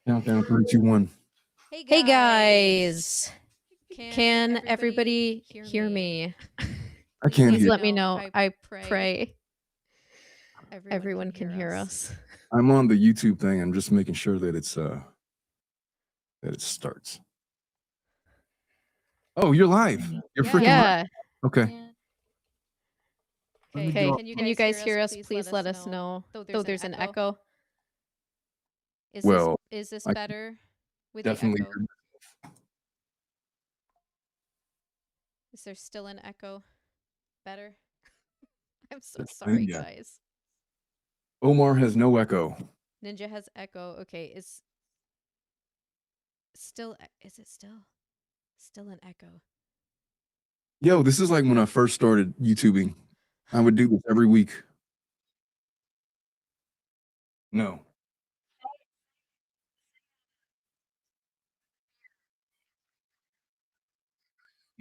Countdown 3, 2, 1. Hey guys, can everybody hear me? I can Please hear. let me know. I pray everyone can hear us. I'm on the YouTube thing. I'm just making sure that that it starts. Oh, you're live. You're freaking live. Okay. Okay. Can you guys hear us? Please let us know. Though there's an echo. Well, Is this I better with definitely the echo? Is there still an echo? Better? I'm so sorry, guys. Omar has no echo. Ninja has echo. Okay, is it still an echo? Yo, this is like when I first started YouTubing. I would do this every week. No.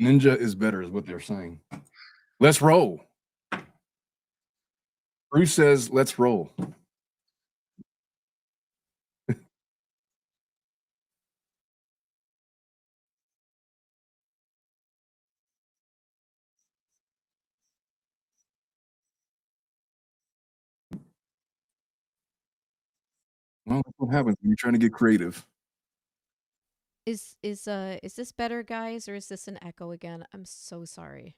Ninja is better, is what they're saying. Let's roll. Bruce says, let's roll. Well, that's what happens when you're trying to get creative. Is this better, guys, or is this an echo again? I'm so sorry.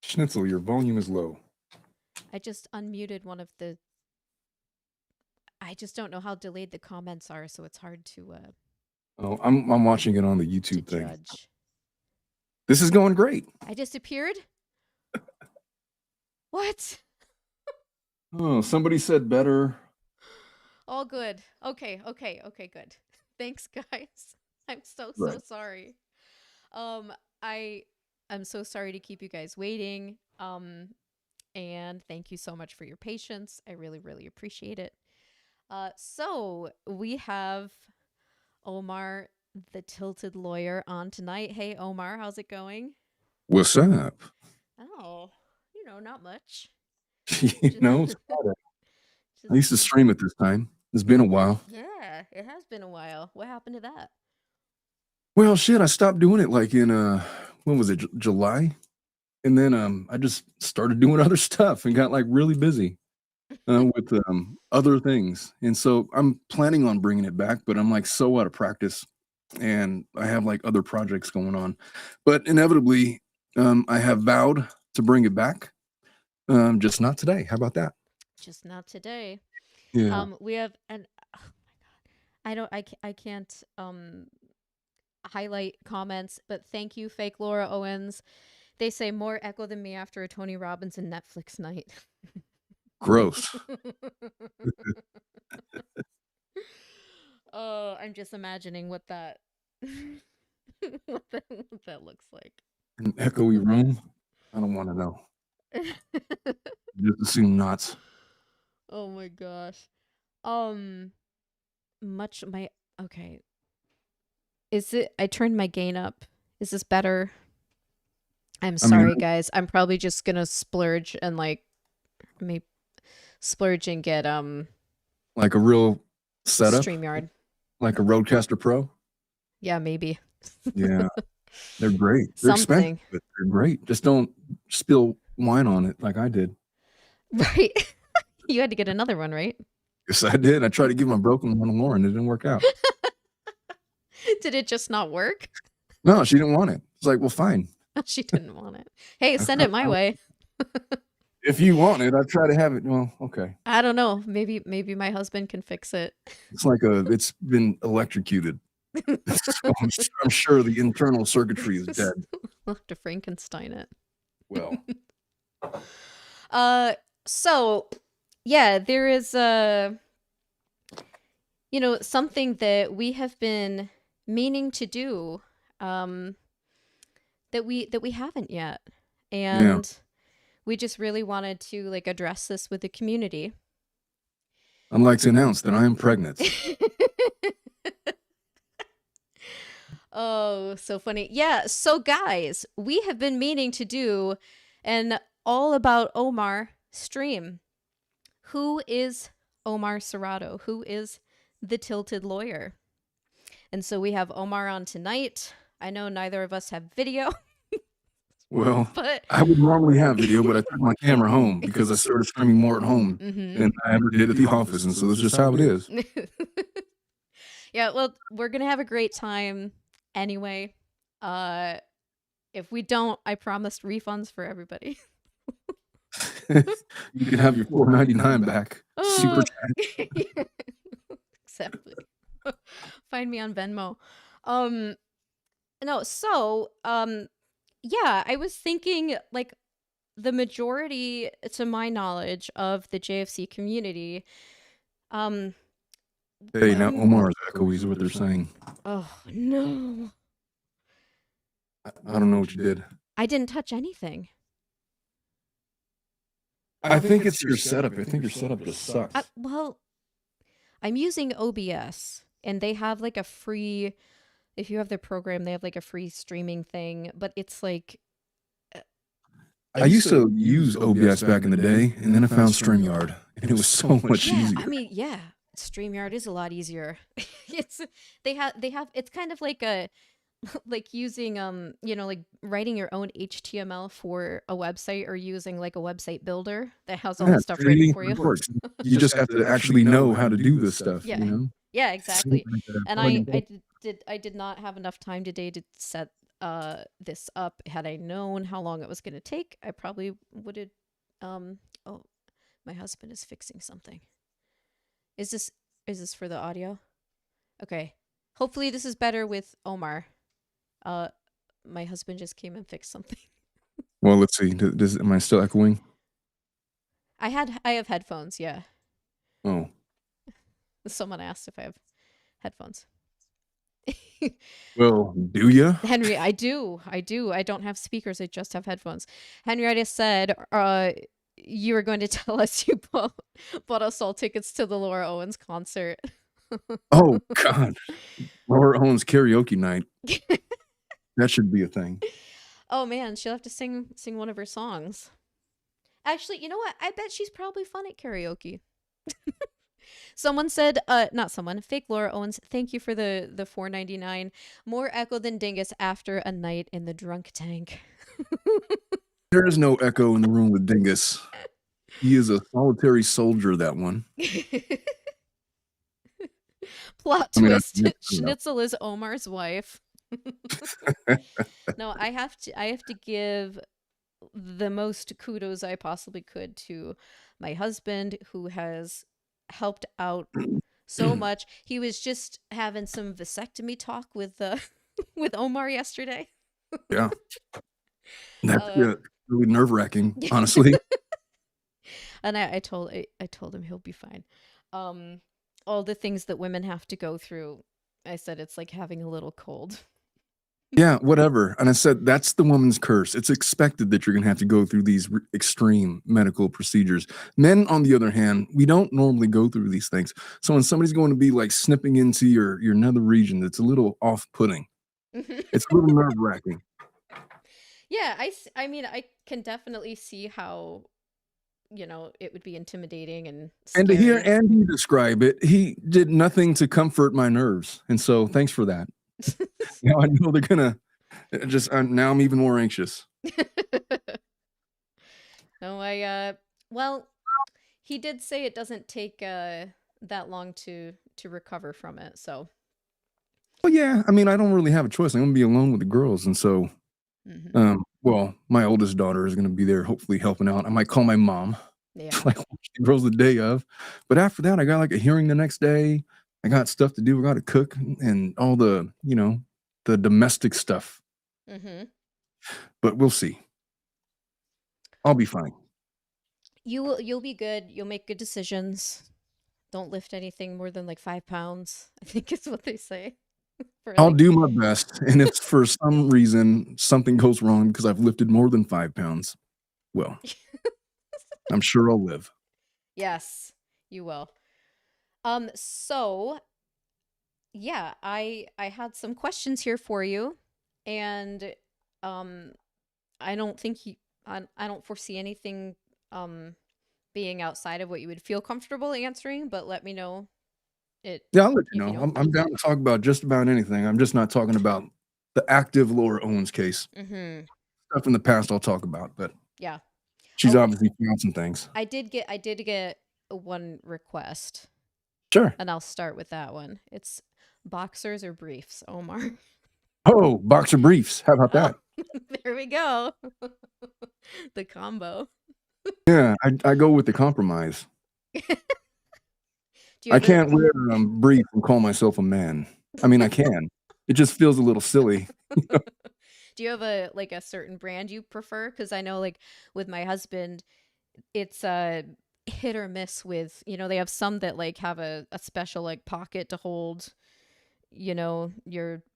Schnitzel, your volume is low. I just unmuted one of the. I just don't know how delayed the comments are, so it's hard to. Oh, I'm watching it on the YouTube thing. Judge. This is going great. I disappeared. What? Oh, somebody said better. All good. Okay, good. Thanks, guys. I'm so sorry. I'm so sorry to keep you guys waiting. And thank you so much for your patience. I really, really appreciate it. So we have Omar, the Tilted Lawyer, on tonight. Hey, Omar, how's it going? What's up? Oh, not much. I used to stream at this time. It's been a while. Yeah, it has been a while. What happened to that? Well, shit, I stopped doing it like in when was it, July? And then I just started doing other stuff and got like really busy with other things. And so I'm planning on bringing it back, but I'm like so out of practice and I have like other projects going on. But inevitably, I have vowed to bring it back. Just not today. How about that? Just not today. Yeah. We have an oh my god. I can't highlight comments, but thank you, fake Laura Owens. They say more echo than me after a Tony Robbins and Netflix night. Gross. Oh, I'm just imagining what that what that looks like. An echoey room? I don't want to know. Just assume not. Oh my gosh. Okay. I turned my gain up. Is this better? I'm sorry, guys. I'm probably just gonna splurge and maybe splurge and get like a real setup, StreamYard, like a Rodecaster Pro. Yeah, maybe. Yeah, they're great. They're expensive, but they're great. Just don't spill wine on it like I did. Right. You had to get another one, right? Yes, I did. I tried to give my broken one to Lauren. It didn't work out. Did it just not work? No, she didn't want it. It's like, well, fine. She didn't want it. Hey, send it my way. If you want it, I'll try to have it. Well, okay. I don't know. Maybe my husband can fix it. It's like it's been electrocuted. So I'm sure the internal circuitry is dead. We'll have to Frankenstein it. Well. So yeah, there is something that we have been meaning to do that we haven't yet. And we just really wanted to address this with the community. I'd like to announce that I am pregnant. Oh, so funny. Yeah, so guys, we have been meaning to do an all about Omar stream. Who is Omar Serrato, who is the Tilted Lawyer. And so we have Omar on tonight. I know neither of us have video, Well, but I would normally have video, but I took my camera home because I started streaming more at home Mhm. than I ever did at the office, and so that's just how it is. Yeah, well, we're gonna have a great time anyway. Uh, if we don't, I promised refunds for everybody. You can have your $4.99 back. Super Oh, chat. exactly. Find me on Venmo. Um, no, so yeah, I was thinking like the majority, to my knowledge, of the JFC community. Um, Hey, now Omar is echoey is what they're saying. oh no, I don't know what you did. I didn't touch anything. I think it's your setup. I think your setup just sucks. Well, I'm using OBS, and they have like a free. If you have their program, they have like a free streaming thing, but it's like I used to use OBS back in the day, and then I found StreamYard, and it was so much yeah, easier. I mean, yeah, StreamYard is a lot easier. it's they have it's kind of like a like using like writing your own HTML for a website, or using like a website builder that has all Yeah, the stuff ready creating for you. reports. You just have to actually know how to do this stuff, Yeah. you know? Yeah, Something exactly. like that. And Plug I and I play. did not have enough time today to set this up. Had I known how long it was going to take, I probably would have oh, my husband is fixing something. Is this for the audio? Okay. Hopefully this is better with Omar. Uh my husband just came and fixed something. Well, let's see. Am I still echoing? I have headphones, yeah. Oh. Someone asked if I have headphones. Well, do you? Henry, I do. I do. I don't have speakers. I just have headphones. Henrietta said, you were going to tell us you bought us all tickets to the Laura Owens concert. Oh, God. Laura Owens karaoke night. That should be a thing. Oh man, she'll have to sing one of her songs. Actually, you know what? I bet she's probably fun at karaoke. Someone said, not someone, fake Laura Owens, thank you for the $4.99. More echo than Dingus after a night in the drunk tank. There is no echo in the room with Dingus. He is a solitary soldier, that one. Plot I mean, twist: I Schnitzel is Omar's wife. No, I have to give the most kudos I possibly could to my husband, who has helped out so much. He was just having some vasectomy talk with with Omar yesterday. Yeah. That's Uh, really nerve-wracking, honestly. and I told him he'll be fine. Um, all the things that women have to go through, I said it's like having a little cold. Yeah, whatever. And I said, that's the woman's curse. It's expected that you're going to have to go through these extreme medical procedures. Men, on the other hand, we don't normally go through these things. So when somebody's going to be like snipping into your nether region, it's a little off-putting. It's a little nerve-wracking. Yeah, I mean, I can definitely see how, it would be intimidating and And to hear scary. Andy describe it, he did nothing to comfort my nerves. And so thanks for that. Now I know they're gonna now I'm even more anxious. No, well, he did say it doesn't take that long to recover from it. So, Well, yeah, I mean, I don't really have a choice. I'm gonna be alone with the girls, and so, mhm. well, my oldest daughter is gonna be there, hopefully helping out. I might call my mom, Yeah. like watch the girls the day of, but after that, I got like a hearing the next day. I got stuff to do. I got to cook and all the the domestic stuff. Mhm. But we'll see. I'll be fine. You'll be good. You'll make good decisions. Don't lift anything more than like 5 pounds, I think is what they say. For I'll like, do my best, and if for some reason something goes wrong because I've lifted more than 5 pounds, well, I'm sure I'll live. yes, you will. So yeah, I had some questions here for you, and um I don't think I don't foresee anything um being outside of what you would feel comfortable answering, but let me know it Yeah, I'll let you if you know. don't. I'm down to talk about just about anything. I'm just not talking about the active Laura Owens case. Mhm. Stuff in the past I'll talk about, but Yeah. she's Oh, obviously found some things. I did get one request, Sure. and I'll start with that one. It's boxers or briefs, Omar. Oh, boxer briefs. How about Oh, that? there we go. The combo. Yeah, I go with the compromise. Do you I have a can't wear, briefs and call myself a man. I mean, I can. It just feels a little silly. do you have a like a certain brand you prefer? Because I know like with my husband, it's a hit or miss with, they have some that like have a special like pocket to hold, your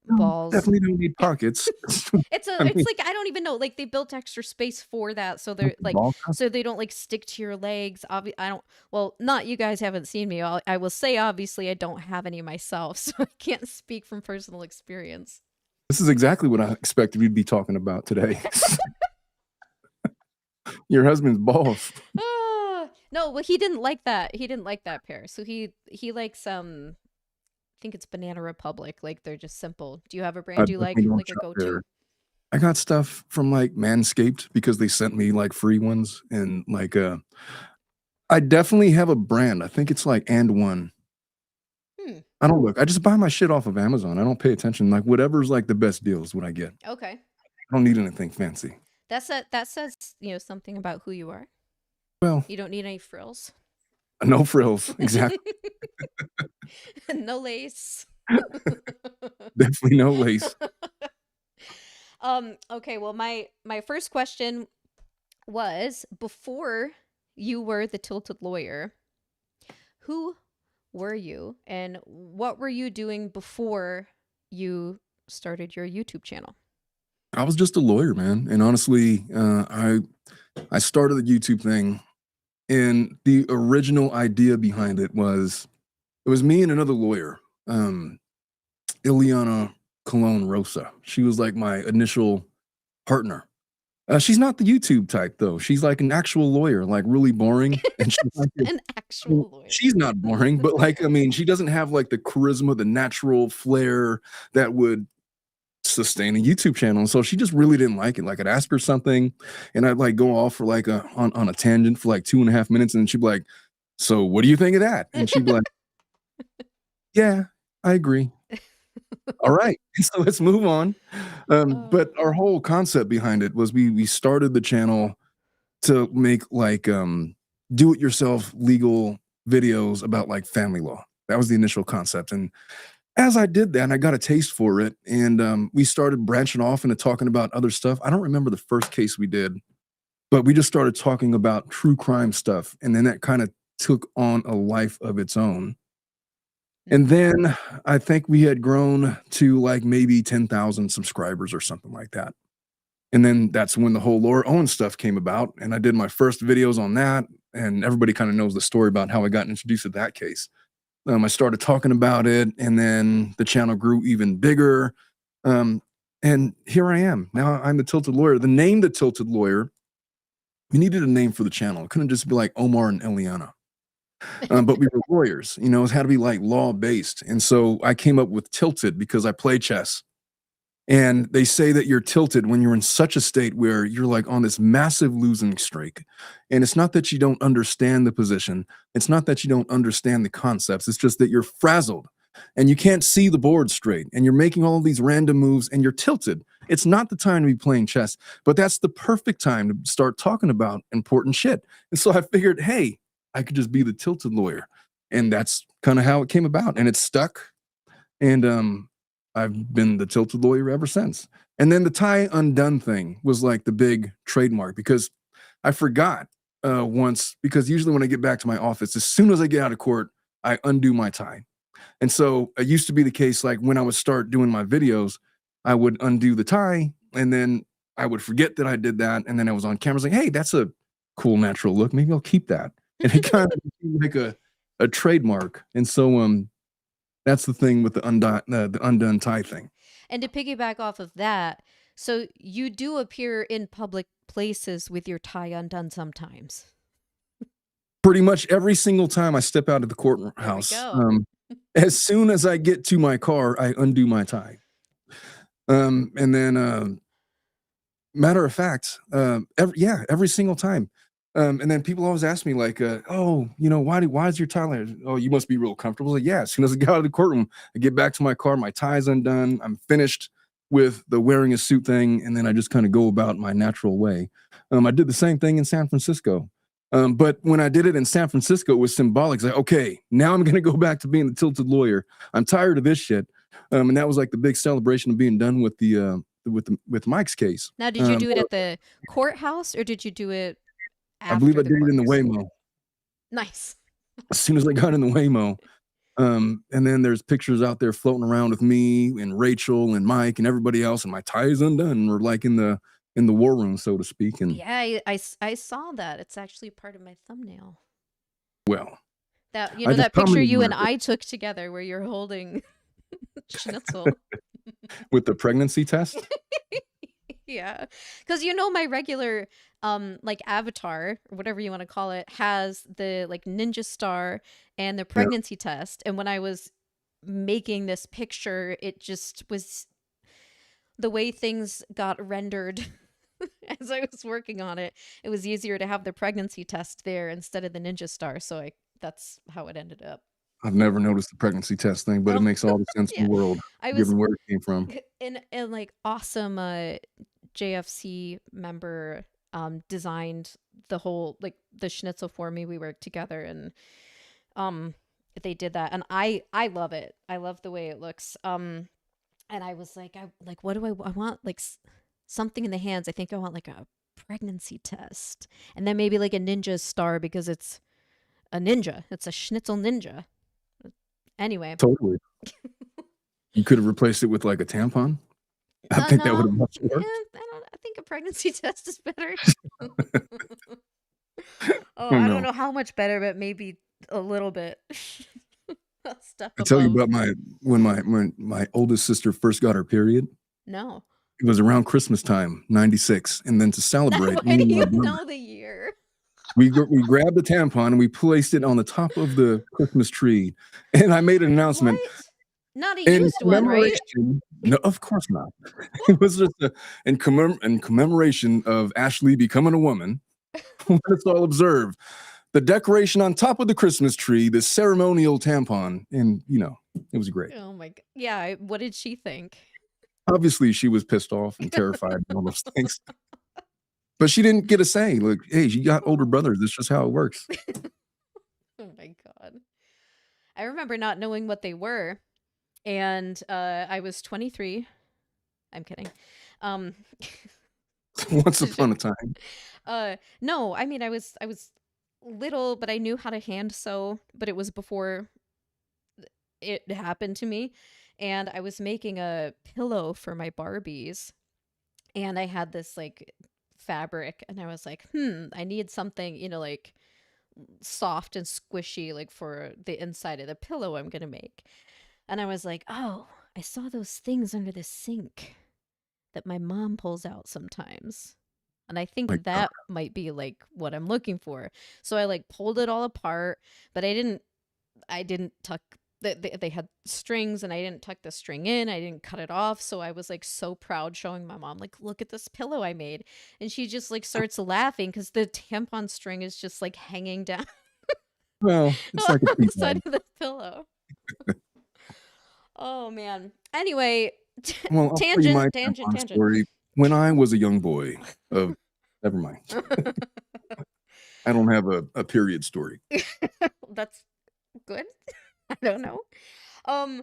No, balls. definitely don't need pockets. I It's mean, like I don't even know, like they built extra space for that so with they're the like ball cup? so they don't like stick to your legs. I don't, well, not you guys haven't seen me. I will say obviously I don't have any myself, so I can't speak from personal experience. This is exactly what I expected you'd be talking about today. Your husband's balls. No, well he didn't like that. He didn't like that pair. So he likes I think it's Banana Republic. Like they're just simple. Do you have a I brand you definitely like? don't Like a shop there. go-to? I got stuff from, like, Manscaped because they sent me, like, free ones and, like, I definitely have a brand. I think it's, like, And One. Hmm. I don't look. I just buy my shit off of Amazon. I don't pay attention. Like, whatever's, like, the best deal is what I get. Okay. I don't need anything fancy. That says, something about who you are. Well, You don't need any frills. no frills. Exactly. No lace. Definitely no lace. Okay, well my first question was, before you were the tilted lawyer, who were you and what were you doing before you started your YouTube channel? I was just a lawyer, man, and honestly, I started the YouTube thing, and the original idea behind it was me and another lawyer, um, Ileana Colon Rosa. She was like my initial partner. She's not the YouTube type though. She's like an actual lawyer, like really boring. And she's like, An I mean, actual lawyer. she's not boring, but like, I mean, she doesn't have like the charisma, the natural flair that would sustain a YouTube channel. And so she just really didn't like it. Like I'd ask her something and I'd like go off for like on a tangent for like 2.5 minutes. And she'd be like, so what do you think of that? And she'd be like, yeah, I agree. All right. So let's move on. Uh, But our whole concept behind it was we started the channel to make like do it yourself legal videos about like family law. That was the initial concept. And as I did that, I got a taste for it. And we started branching off into talking about other stuff. I don't remember the first case we did, but we just started talking about true crime stuff. And then that kind of took on a life of its own. And mhm. then I think we had grown to like maybe 10,000 subscribers or something like that. And then that's when the whole Laura Owens stuff came about. And I did my first videos on that. And everybody kind of knows the story about how I got introduced to that case. I started talking about it, and then the channel grew even bigger. Um, and here I am. Now I'm the Tilted Lawyer. The name, the Tilted Lawyer, we needed a name for the channel. It couldn't just be like Omar and Eliana. But we were lawyers, you know, it had to be like law based. And so I came up with Tilted because I play chess. And they say that you're tilted when you're in such a state where you're like on this massive losing streak. And it's not that you don't understand the position, it's not that you don't understand the concepts, it's just that you're frazzled and you can't see the board straight and you're making all of these random moves and you're tilted. It's not the time to be playing chess, but that's the perfect time to start talking about important shit. And so I figured, hey, I could just be the tilted lawyer. And that's kind of how it came about. And it stuck. And I've been the tilted lawyer ever since. And then the tie undone thing was like the big trademark because I forgot once, because usually when I get back to my office, as soon as I get out of court, I undo my tie. And so it used to be the case like when I would start doing my videos, I would undo the tie and then I would forget that I did that. And then I was on camera like, hey, that's a cool natural look. Maybe I'll keep that. And it kind of became like a trademark. And so that's the thing with the undone tie thing. And to piggyback off of that, so you do appear in public places with your tie undone sometimes. Pretty much every single time I step out of the There we courthouse, go. as soon as I get to my car, I undo my tie. And then, matter of fact, every single time. And then people always ask me like, "Oh, why is your tie like? Oh, you must be real comfortable." Like, yeah. As soon as I get out of the courtroom, I get back to my car, my tie's undone, I'm finished with the wearing a suit thing, and then I just kind of go about my natural way. I did the same thing in San Francisco. But when I did it in San Francisco, it was symbolic. It's like, okay, now I'm gonna go back to being the tilted lawyer. I'm tired of this shit. And that was like the big celebration of being done with with Mike's case. Now, did you do it at the courthouse or did you do it I believe after I the did it in the courthouse? Waymo Nice. as soon as I got in the Waymo. And then there's pictures out there floating around with me and Rachel and Mike and everybody else, and my tie is undone. We're like in the war room, so to speak. And Yeah, I saw that. It's actually part of my thumbnail. well, That I just that picture commented you on and it I took together where you're holding Schnitzel. with the pregnancy test. Yeah. Cuz my regular like avatar or whatever you want to call it has the like ninja star and the Yeah, pregnancy test, and when I was making this picture, it just was the way things got rendered as I was working on it. It was easier to have the pregnancy test there instead of the ninja star, so I that's how it ended up. I've never noticed the pregnancy test thing, but it Oh, makes all the sense in yeah. the world I was given where it came from. in like awesome JFC member designed the whole like the schnitzel for me. We worked together and um they did that, and I love it. I love the way it looks. And I was like, I like, what do I want? Like something in the hands. I think I want like a pregnancy test, and then maybe like a ninja star because it's a ninja. It's a schnitzel ninja. Anyway, Totally. You could have replaced it with like a tampon. I think that would no, have much worked. I think a pregnancy test is better. Oh, Oh I don't no. know how much better, but maybe a little bit. A step I tell you above. about when my oldest sister first got her period. No. It was around Christmas time, 96, and then to celebrate, Why me do and my you brother, know the year? we grabbed the tampon and we placed it on the top of the Christmas tree, and I made an announcement What? Not a in used one, right? commemoration. No, of course not. It was just in commemoration of Ashley becoming a woman. Let us all observe the decoration on top of the Christmas tree, the ceremonial tampon, and it was great. Oh my god. Yeah, what did she think? Obviously, she was pissed off and terrified and all those things. But she didn't get a say. Like, hey, she got older Oh. brothers. That's just how it works. Oh my god. I remember not knowing what they were, and I was 23. I'm kidding. Um Once upon a time. no, I mean I was little, but I knew how to hand sew, but it was before it happened to me. And I was making a pillow for my Barbies, and I had this like fabric, and I was like, I need something, like soft and squishy, like for the inside of the pillow I'm gonna make. And I was like, oh, I saw those things under the sink that my mom pulls out sometimes. And I My think God. that might be like what I'm looking for. So I like pulled it all apart, but I didn't tuck they had strings, and I didn't tuck the string in. I didn't cut it off. So I was like so proud showing my mom, like, look at this pillow I made. And she just like starts laughing because the tampon string is just like hanging down Well, it's on like a the tea side bag. of the pillow. Oh man. Anyway, Well, I'll tell you tangent, my tangent, tampon tangent. story. When I was a young boy, of never mind. I don't have a period story. That's good. I don't know. Um,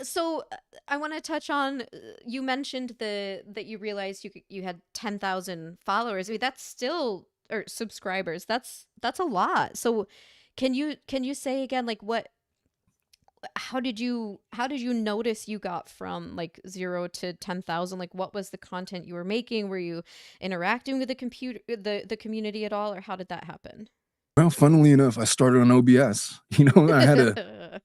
so I want to touch on you mentioned that you realized you had 10,000 followers. I mean, that's still or subscribers. That's a lot. So can you say again like what how did you notice you got from like 0 to 10,000? Like what was the content you were making? Were you interacting with the community at all, or how did that happen? Well, funnily enough, I started on OBS. I had a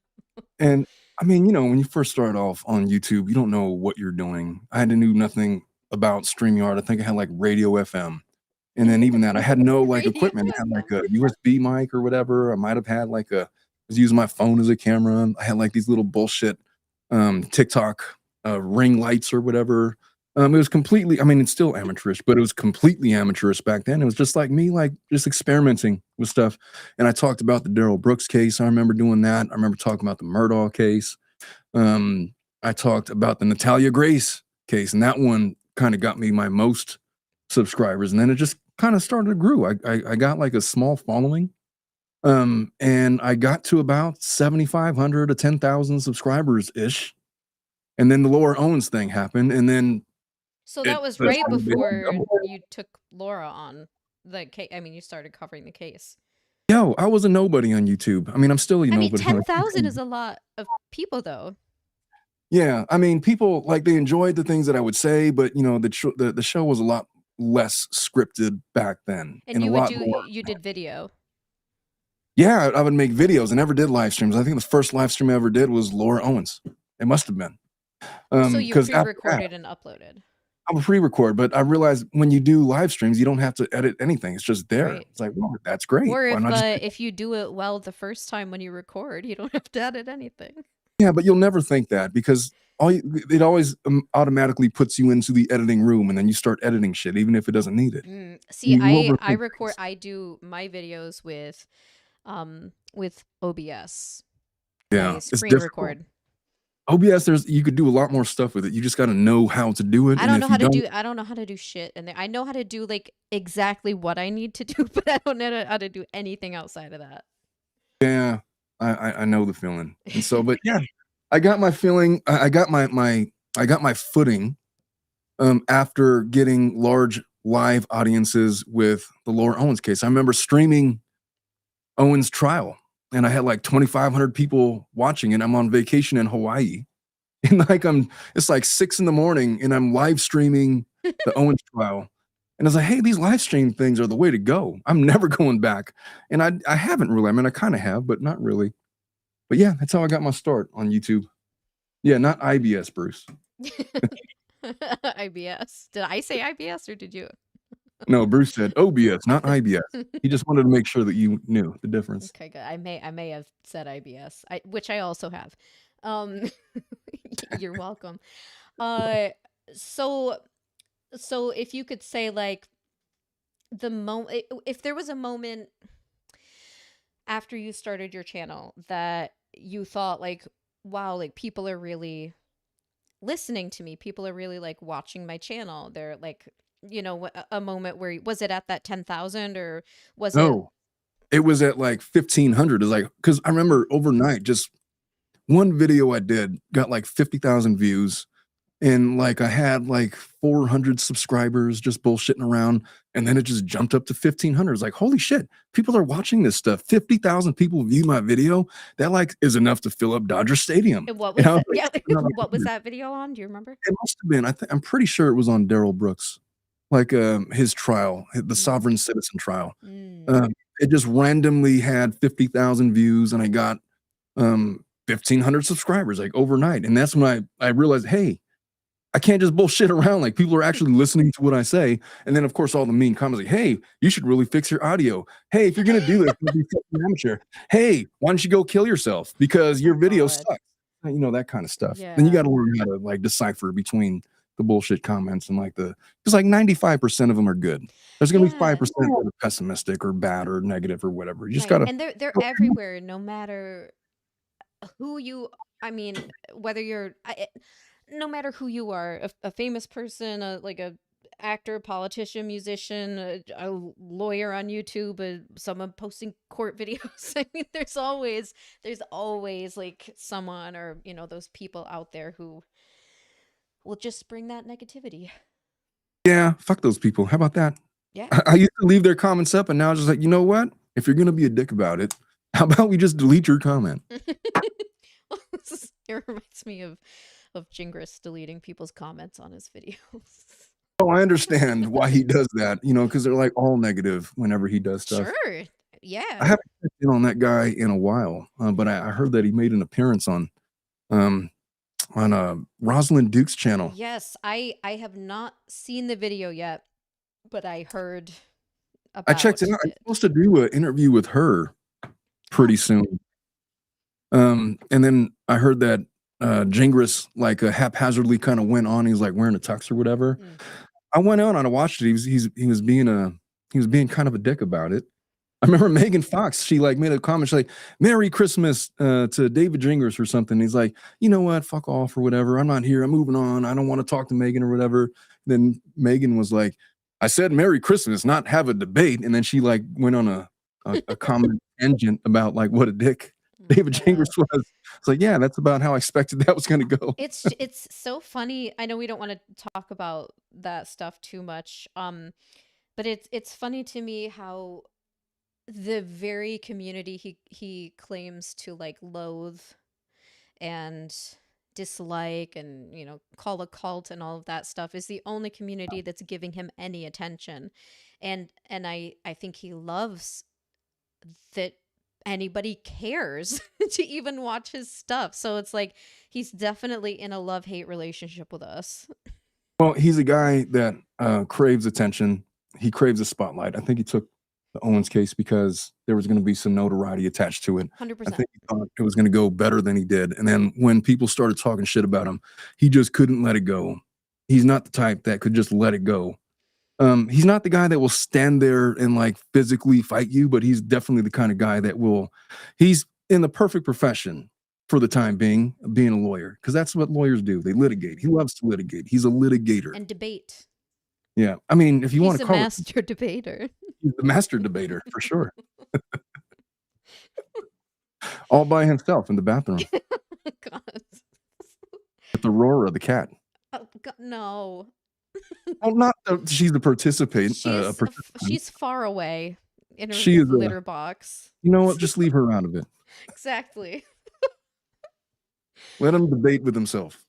and I mean, when you first start off on YouTube, you don't know what you're doing. I had to know nothing about StreamYard. I think I had like Radio FM. And then even that, I had no, like, Radio equipment. I had, like, FM. a USB mic or whatever. I might have had, like, a I was using my phone as a camera. I had, like, these little bullshit, TikTok, ring lights or whatever. It was completely I mean, it's still amateurish, but it was completely amateurish back then. It was just like me, like, just experimenting with stuff. And I talked about the Darrell Brooks case. I remember doing that. I remember talking about the Murdaugh case. Um, I talked about the Natalia Grace case, and that one kinda got me my most subscribers, and then it just kinda started to grew. I got, like, a small following, and I got to about 7,500 to 10,000 subscribers-ish, and then the Laura Owens thing happened, and then So that it was the right before doubled. you took Laura on the case. I mean, you started covering the case. Yo, I was a nobody on YouTube. I mean, I'm still a I mean, nobody on 10,000 YouTube. is a lot of people, though. Yeah, I mean, people, like, they enjoyed the things that I would say, but, the show was a lot less scripted back then And and a you would lot do, more. you did video. Yeah, I would make videos. I never did live streams. I think the first live stream I ever did was Laura Owens. It must have been. So you 'Cause after that, pre-recorded and uploaded. I would pre-record, but I realized when you do live streams, you don't have to edit anything. It's just there. Right. It's like, "Well, that's great. Or Why not just" if you do it well the first time when you record, you don't have to edit anything. Yeah, but you'll never think that because all you it always, automatically puts you into the editing room, and then you start editing shit even if it doesn't need it. See, You I overthink record, things. I do my videos with OBS. Yeah, I it's screen difficult. record. OBS, you could do a lot more stuff with it. You just gotta know how to do it, and if you don't I don't know how to do shit in there. I know how to do like exactly what I need to do, but I don't know how to do anything outside of that. Yeah, I know the feeling. And so but yeah, I got my feeling I got I got my footing, after getting large live audiences with the Laura Owens case. I remember streaming Owens' trial, and I had, like, 2,500 people watching, and I'm on vacation in Hawaii. And, like, it's, like, 6 in the morning, and I'm live streaming the Owens trial. And I was like, "Hey, these live stream things are the way to go. I'm never going back." And I haven't really. I mean, I kinda have, but not really. But yeah, that's how I got my start on YouTube. Yeah, not IBS, Bruce. IBS. Did I say IBS or did you? No, Bruce said OBS, not IBS. He just wanted to make sure that you knew the difference. Okay, good. I may have said IBS, which I also have. Um, you're welcome. Uh, so so if you could say like the moment, if there was a moment after you started your channel that you thought like, wow, like people are really listening to me, people are really like watching my channel, they're like, a moment where was it at that 10,000 or was it? No, it was at, like, 1,500. It's like because I remember overnight, just one video I did got, like, 50,000 views, and, like, I had, like, 400 subscribers just bullshitting around, and then it just jumped up to 1,500. It's like, "Holy shit, people are watching this stuff. 50,000 people viewed my video? That, like, is enough to fill up Dodger Stadium." What And was I was that? like, Yeah. "Another What was 100." that video on? Do you remember? It must have been. I'm pretty sure it was on Darrell Brooks, like, his trial, the Mm. sovereign citizen trial. Mm. Um, it just randomly had 50,000 views, and I got, 1,500 subscribers, like, overnight, and that's when I realized, "Hey, I can't just bullshit around, like, people are actually listening to what I say." And then, of course, all the mean comments like, "Hey, you should really fix your audio. Hey, if you're gonna do this, don't be such an amateur. Hey, why don't you go kill yourself because your Oh video God. sucks." That kinda stuff. Then you Yeah. gotta learn how to, like, decipher between the bullshit comments and, like, 'cause, like, 95% of them are good. There's gonna be Yeah. 5% that are pessimistic or bad or negative or whatever. You just Right. gotta And they're everywhere, no matter who you. I mean, whether you're, no matter who you are, a famous person, like a actor, politician, musician, a lawyer on YouTube, someone posting court videos. I mean, there's always like someone or those people out there who will just bring that negativity. Yeah, fuck those people. How about that? Yeah. I used to leave their comments up, and now it's just like, "You know what? If you're gonna be a dick about it, how about we just delete your comment?" It reminds me of Gingras deleting people's comments on his videos. Oh, I understand why he does that, because 'cause they're, like, all negative whenever he does stuff. Sure. I Yeah. haven't checked in on that guy in a while, but I heard that he made an appearance um, Rosalind Duke's channel. Yes, I have not seen the video yet, but I heard I checked it about out. I'm it. supposed to do an interview with her Oh, pretty soon. And then I heard that Gingras like haphazardly kind of went on. He was like wearing a tux or whatever. mm. I went on and I watched it. He was being kind of a dick about it. I remember Megan Fox. She like made a comment. She's like, "Merry Christmas to David Gingras or something." He's like, "You know what? Fuck off or whatever. I'm not here. I'm moving on. I don't want to talk to Megan or whatever." Then Megan was like, "I said Merry Christmas, not have a debate." And then she like went on a comment tangent about like what a dick Oh my David God. Gingras was. It's like, yeah, that's about how I expected that was going to go. It's so funny. I know we don't want to talk about that stuff too much. But it's funny to me how the very community he claims to like loathe and dislike and call a cult and all of that stuff is the only community that's giving him any attention. And I think he loves that anybody cares to even watch his stuff. So it's like he's definitely in a love-hate relationship with us. Well, he's a guy that craves attention. He craves a spotlight. I think he took the Owens case because there was going to be some notoriety attached to it. I 100%. think he thought it was going to go better than he did. And then when people started talking shit about him, he just couldn't let it go. He's not the type that could just let it go. He's not the guy that will stand there and like physically fight you, but he's definitely the kind of guy that will. He's in the perfect profession for the time being a lawyer, because that's what lawyers do. They litigate. He loves to litigate. He's a litigator. And debate. Yeah, I mean, if you want He's to a call it, master debater. he's the master debater for sure, all by himself in the bathroom God. with Aurora, the cat. Oh, God, no. Well, not she's the participant. A participant. She's far away in her She is a. litter box. You know what? Just leave her out of it. Exactly. Let him debate with himself.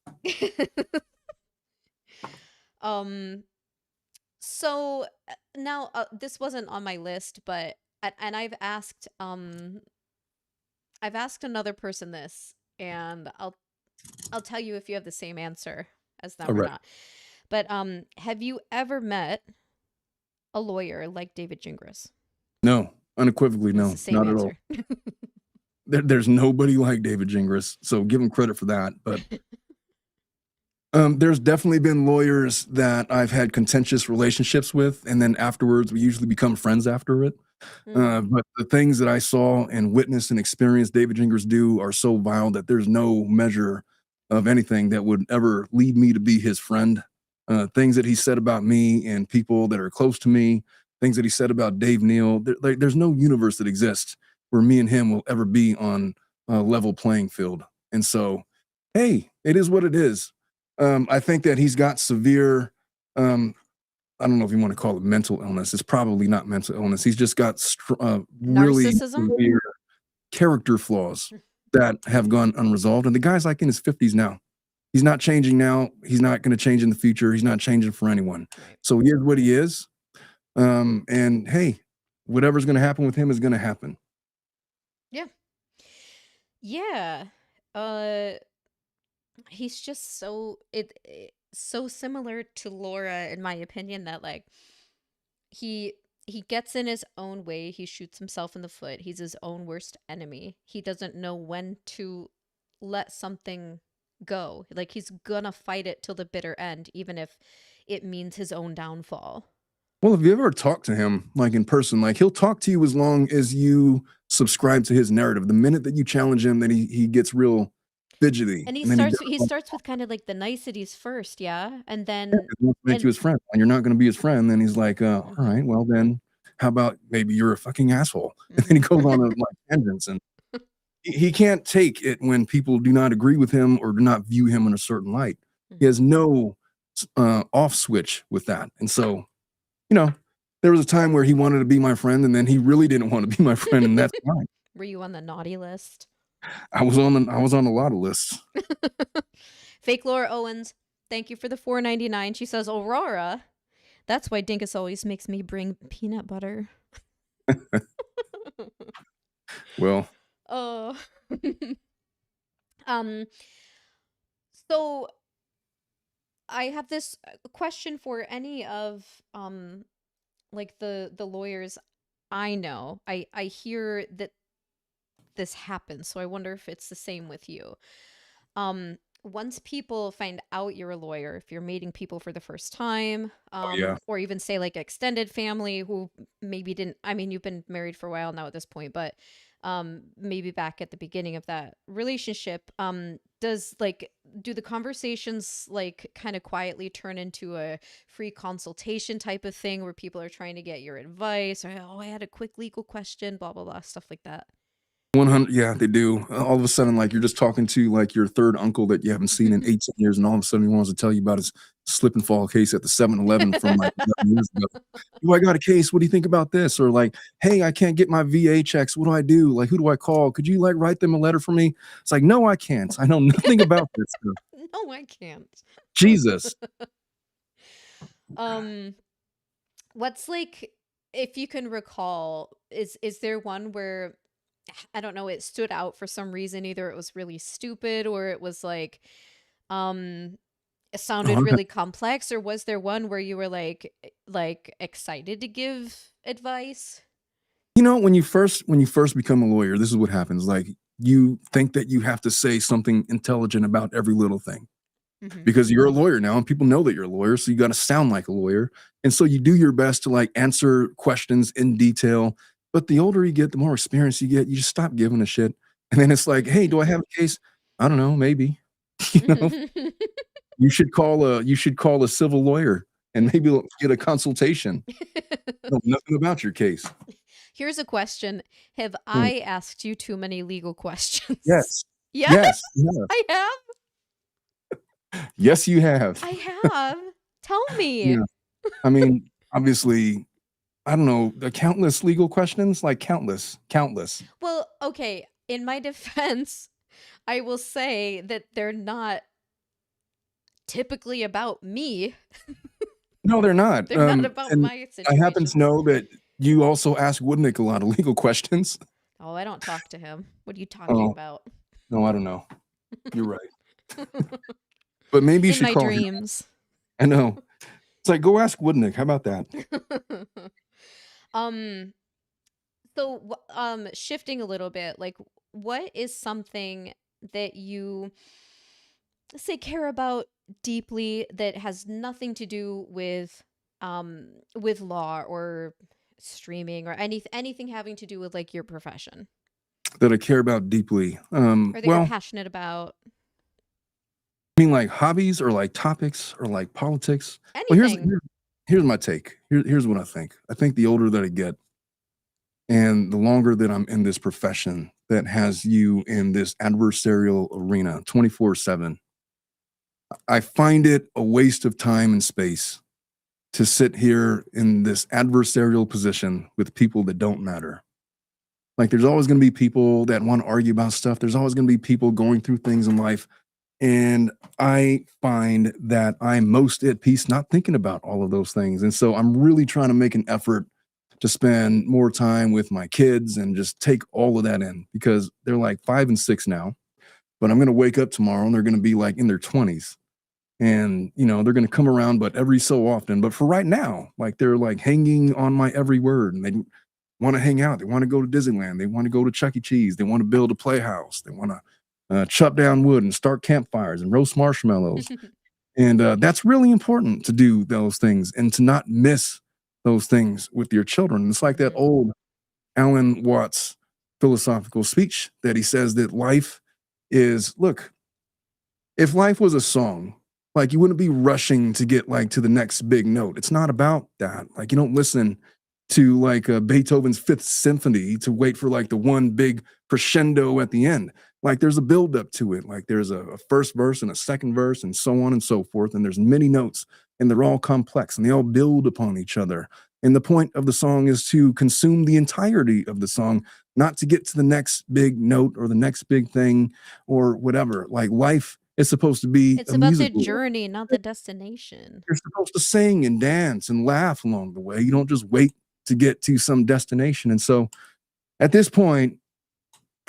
um so now this wasn't on my list, but and I've asked another person this, and I'll tell you if you have the same answer as them All or right. not. But have you ever met a lawyer like David Gingras? No, unequivocally, It's the no, same not at all. answer. There's nobody like David Gingras, so give him credit for that. But there's definitely been lawyers that I've had contentious relationships with, and then afterwards, we usually become friends after it. Mm. But the things that I saw and witnessed and experienced David Gingras do are so vile that there's no measure of anything that would ever lead me to be his friend. Things that he said about me and people that are close to me, things that he said about Dave Neal, there's no universe that exists where me and him will ever be on a level playing field. And so, hey, it is what it is. I think that he's got severe, I don't know if you want to call it mental illness. It's probably not mental illness. He's just got really Narcissism? severe character flaws that have gone unresolved. And the guy's like in his 50s now. He's not changing now. He's not going to change in the future. He's not changing for anyone. Right. So he is what he is. And hey, whatever's going to happen with him is going to happen. Yeah. Yeah. Uh he's just so similar to Laura in my opinion that like he he gets in his own way, he shoots himself in the foot. He's his own worst enemy. He doesn't know when to let something go. Like he's gonna fight it till the bitter end even if it means his own downfall. Well, if you ever talk to him like in person, like he'll talk to you as long as you subscribe to his narrative. The minute that you challenge him, then he gets real fidgety, And he and then he starts does he all starts with kind of like the niceties first, yeah? And that. then He wants to make you and his friend. When you're not going to be his friend, then he's like, "All mhm, right, well then, how about maybe you're a fucking asshole?" And then he mhm. goes on a like tangents, and he can't take it when people do not agree with him or do not view him in a certain light. He Mhm. has no off switch with that, and so you know, there was a time where he wanted to be my friend, and then he really didn't want to be my friend, and that's fine. Were you on the naughty list? I was on a lot of lists. Fake Laura Owens, thank you for the 4.99. She says, Aurora, that's why Dinkus always makes me bring peanut butter. Well, Oh. um, so I have this question for any of like the lawyers I know, I hear that this happens, so I wonder if it's the same with you. Once people find out you're a lawyer, if you're meeting people for the first time, Oh, yeah. or even say like extended family who maybe didn't, I mean, you've been married for a while now at this point, but maybe back at the beginning of that relationship, does like, do the conversations like kind of quietly turn into a free consultation type of thing where people are trying to get your advice or, oh, I had a quick legal question, blah, blah, blah, stuff like that? 100, yeah, they do. All of a sudden, like, you're just talking to, like, your 3rd uncle that you haven't seen in 18 years, and all of a sudden he wants to tell you about his slip and fall case at the 7-Eleven from, like, 11 years ago. "Oh, I got a case. What do you think about this?" Or like, "Hey, I can't get my VA checks. What do I do? Like, who do I call? Could you, like, write them a letter for me?" It's like, "No, I can't. I know nothing about this stuff." No, I can't. Jesus. Um, what's like, if you can recall, is there one where I don't know, it stood out for some reason, either it was really stupid or it was um it sounded Oh, really complex, or was there one where you were like excited to give advice? you know, when you first become a lawyer, this is what happens, like, you think that you have to say something intelligent about every little thing, Mhm. because you're a lawyer now and people know that you're a lawyer, so you gotta sound like a lawyer, and so you do your best to, like, answer questions in detail, but the older you get, the more experience you get, you just stop giving a shit, and then it's like, "Hey, do I have a case?" "I don't know, maybe." You know? You should call a civil lawyer and maybe get a consultation. Know nothing about your case. Here's a question. Have Mm. I asked you too many legal questions? Yes. Yes, Yes, you have. I have. Yes, you have. I have. Tell me. Yeah. I mean, obviously, I don't know, the countless legal questions, like countless, countless. Well, okay, in my defense, I will say that they're not typically about me. No, they're not, They're not about and my I happen to situations. know that you also ask Woodnick a lot of legal questions. Oh, I don't talk to him. What are you talking Oh, about? no, I don't know. You're right. But maybe you In should my call him. dreams. I know. It's like, go ask Woodnick, how about that? um so shifting a little bit, like what is something that you say care about deeply that has nothing to do with law or streaming or anything having to do with like your profession, That I care about deeply. or that you're Well, passionate about? I mean, like, hobbies or, like, topics or, like, politics? Well, Anything. here's my take. Here's what I think. I think the older that I get and the longer that I'm in this profession that has you in this adversarial arena 24/7, I find it a waste of time and space to sit here in this adversarial position with people that don't matter. Like, there's always gonna be people that wanna argue about stuff. There's always gonna be people going through things in life. And I find that I'm most at peace not thinking about all of those things. And so I'm really trying to make an effort to spend more time with my kids and just take all of that in because they're like 5 and 6 now. But I'm going to wake up tomorrow and they're going to be like in their 20s. And, you know, they're going to come around, but every so often. But for right now, like they're like hanging on my every word and they want to hang out. They want to go to Disneyland. They want to go to Chuck E. Cheese. They want to build a playhouse. They want to chop down wood and start campfires and roast marshmallows. And that's really important to do those things and to not miss those things with your children. It's like that Mhm. old Alan Watts philosophical speech that he says that life is look, if life was a song, like you wouldn't be rushing to get like to the next big note. It's not about that. Like you don't listen to like Beethoven's Fifth Symphony to wait for like the one big crescendo at the end. Like there's a build up to it. Like there's a first verse and a second verse and so on and so forth. And there's many notes and they're all complex and they all build upon each other. And the point of the song is to consume the entirety of the song, not to get to the next big note or the next big thing or whatever. Like life is supposed to be It's a about the musical. journey, not the destination. You're supposed to sing and dance and laugh along the way. You don't just wait to get to some destination. And so at this point,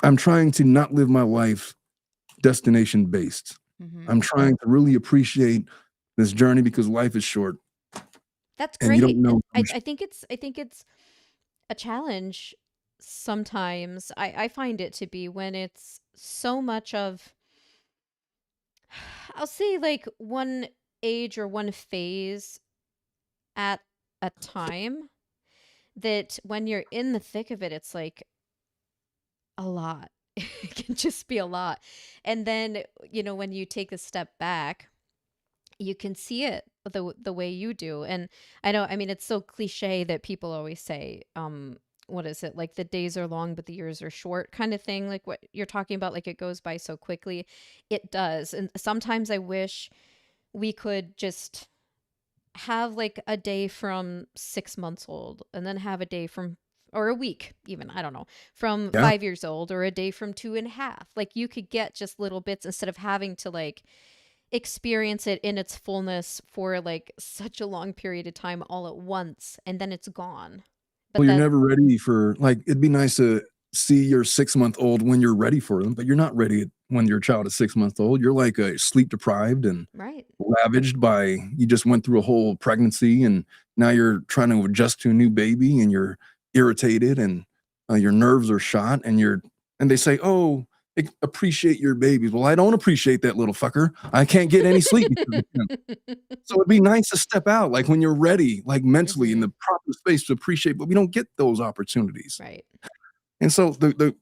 I'm trying to not live my life destination based. Mhm. I'm trying to really appreciate this journey because life is short. That's and you don't great. know And how much. I think it's a challenge sometimes. I find it to be when it's so much of, I'll say, like, one age or one phase at a time, that when you're in the thick of it, it's like a lot. It can just be a lot. And then, when you take a step back, you can see it the way you do. And I know, I mean, it's so cliche that people always say, what is it? Like, the days are long, but the years are short, kind of thing. Like what you're talking about, like it goes by so quickly. It does. And sometimes I wish we could just have like a day from 6 months old, and then have a day from, or a week even, I don't know, from Yeah. 5 years old, or a day from 2.5. Like, you could get just little bits instead of having to like experience it in its fullness for like such a long period of time all at once, and then it's gone. Well, But you're that, never ready for, like, it'd be nice to see your 6-month-old when you're ready for them, but you're not ready when your child is 6 months old. You're like sleep deprived and right. ravaged by, you just went through a whole pregnancy and now you're trying to adjust to a new baby and you're irritated and your nerves are shot and they say, oh, appreciate your babies. Well, I don't appreciate that little fucker. I can't get any sleep because of him. So it'd be nice to step out, like when you're ready, like mentally in Hmm. the proper space to appreciate, but we don't get those opportunities. Right. And so the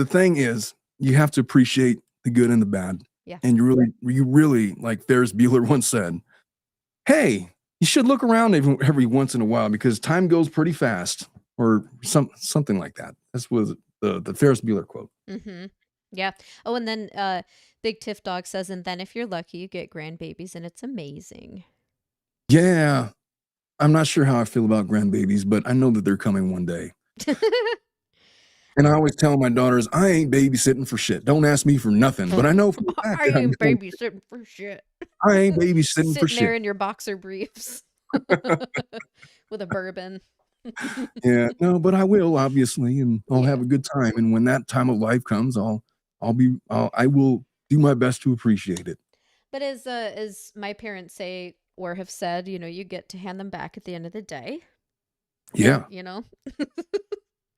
thing is, you have to appreciate the good and the bad. Yeah. And you really, like Ferris Bueller once said, hey, you should look around every once in a while because time goes pretty fast, or something like that. This was the Ferris Bueller quote. Hmm. Yeah. Oh, and then Big Tiff Dog says, and then if you're lucky, you get grandbabies, and it's amazing. Yeah, I'm not sure how I feel about grandbabies, but I know that they're coming one day. And I always tell my daughters, I ain't babysitting for shit. Don't ask me for nothing. But I know for a fact I that I'm ain't going, babysitting for shit. I ain't babysitting for Sitting there shit. in your boxer briefs with a bourbon. Yeah, no, but I will obviously, and I'll have Yeah. a good time. And when that time of life comes, I will do my best to appreciate it. But as my parents say or have said, you get to hand them back at the end of the day. Yeah. You know?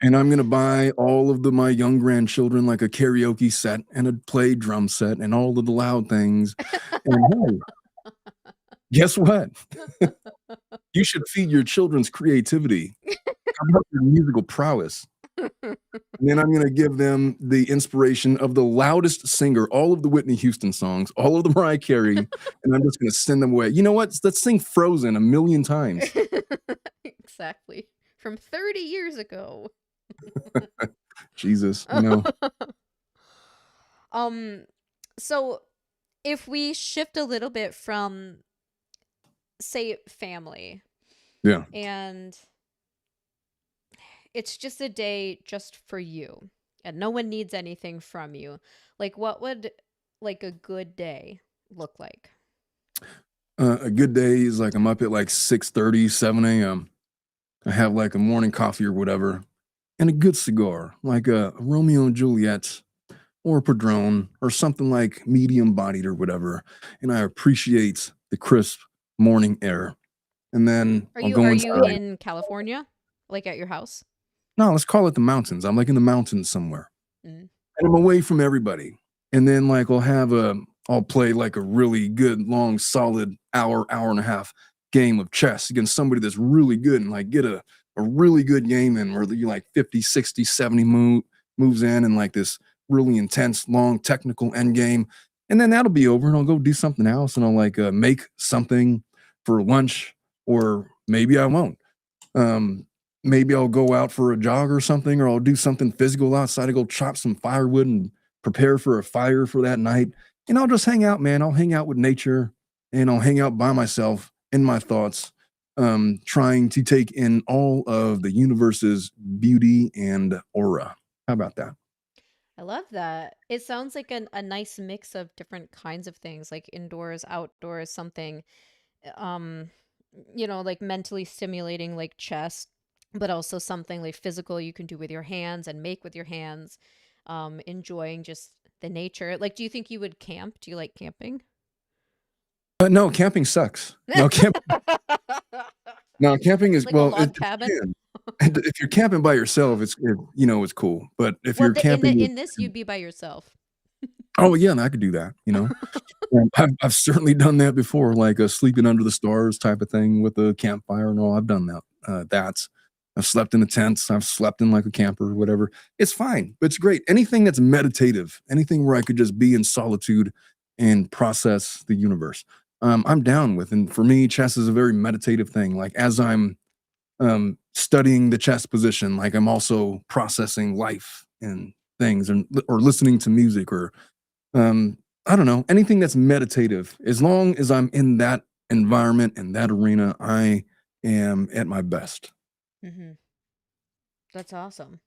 And I'm gonna buy all of my young grandchildren like a karaoke set and a play drum set and all of the loud things. And hey, guess what? You should feed your children's creativity. How about their musical prowess? And then I'm gonna give them the inspiration of the loudest singer, all of the Whitney Houston songs, all of the Mariah Carey, and I'm just gonna send them away. You know what? Let's sing Frozen a million times. Exactly. From 30 years ago. Jesus, you know? um so if we shift a little bit from, say, family, Yeah. and it's just a day just for you, and no one needs anything from you, like, what would, like, a good day look like? A good day is like I'm up at like 6:30, 7 a.m. I have like a morning coffee or whatever, and a good cigar, like a Romeo and Juliet or a Padron or something like medium bodied or whatever. And I appreciate the crisp morning air. And then Are I'll you go are inside. you in California, like at your house? No, let's call it the mountains. I'm like in the mountains somewhere. Mm. And I'm away from everybody. And then like I'll play like a really good, long, solid hour and a half game of chess against somebody that's really good and like get a really good game in where you like 50, 60, 70 moves in and like this really intense, long technical end game. And then that'll be over and I'll go do something else and I'll like make something for lunch or maybe I won't. Um, Maybe I'll go out for a jog or something, or I'll do something physical outside. I go chop some firewood and prepare for a fire for that night. And I'll just hang out, man. I'll hang out with nature and I'll hang out by myself in my thoughts, trying to take in all of the universe's beauty and aura. How about that? I love that. It sounds like a nice mix of different kinds of things, like indoors, outdoors, something, um, like mentally stimulating, like chess, but also something like physical you can do with your hands and make with your hands, enjoying just the nature. Like, do you think you would camp? Do you like camping? No, camping sucks. No, Now camping is Like a well, log it cabin? depends. And if you're camping by yourself, it's cool, but if Well, you're camping with in this friends you'd be by yourself. oh, yeah, and I could do that, you know? I've certainly done that before, like, sleeping under the stars type of thing with a campfire and all, I've done that, that. I've slept in the tents, I've slept in, like, a camper or whatever. It's fine, it's great. Anything that's meditative, anything where I could just be in solitude and process the universe, I'm down with, and for me, chess is a very meditative thing, like, as I'm, studying the chess position, like, I'm also processing life and things and or listening to music or um, I don't know, anything that's meditative. As long as I'm in that environment and that arena, I am at my best. Mhm. That's awesome.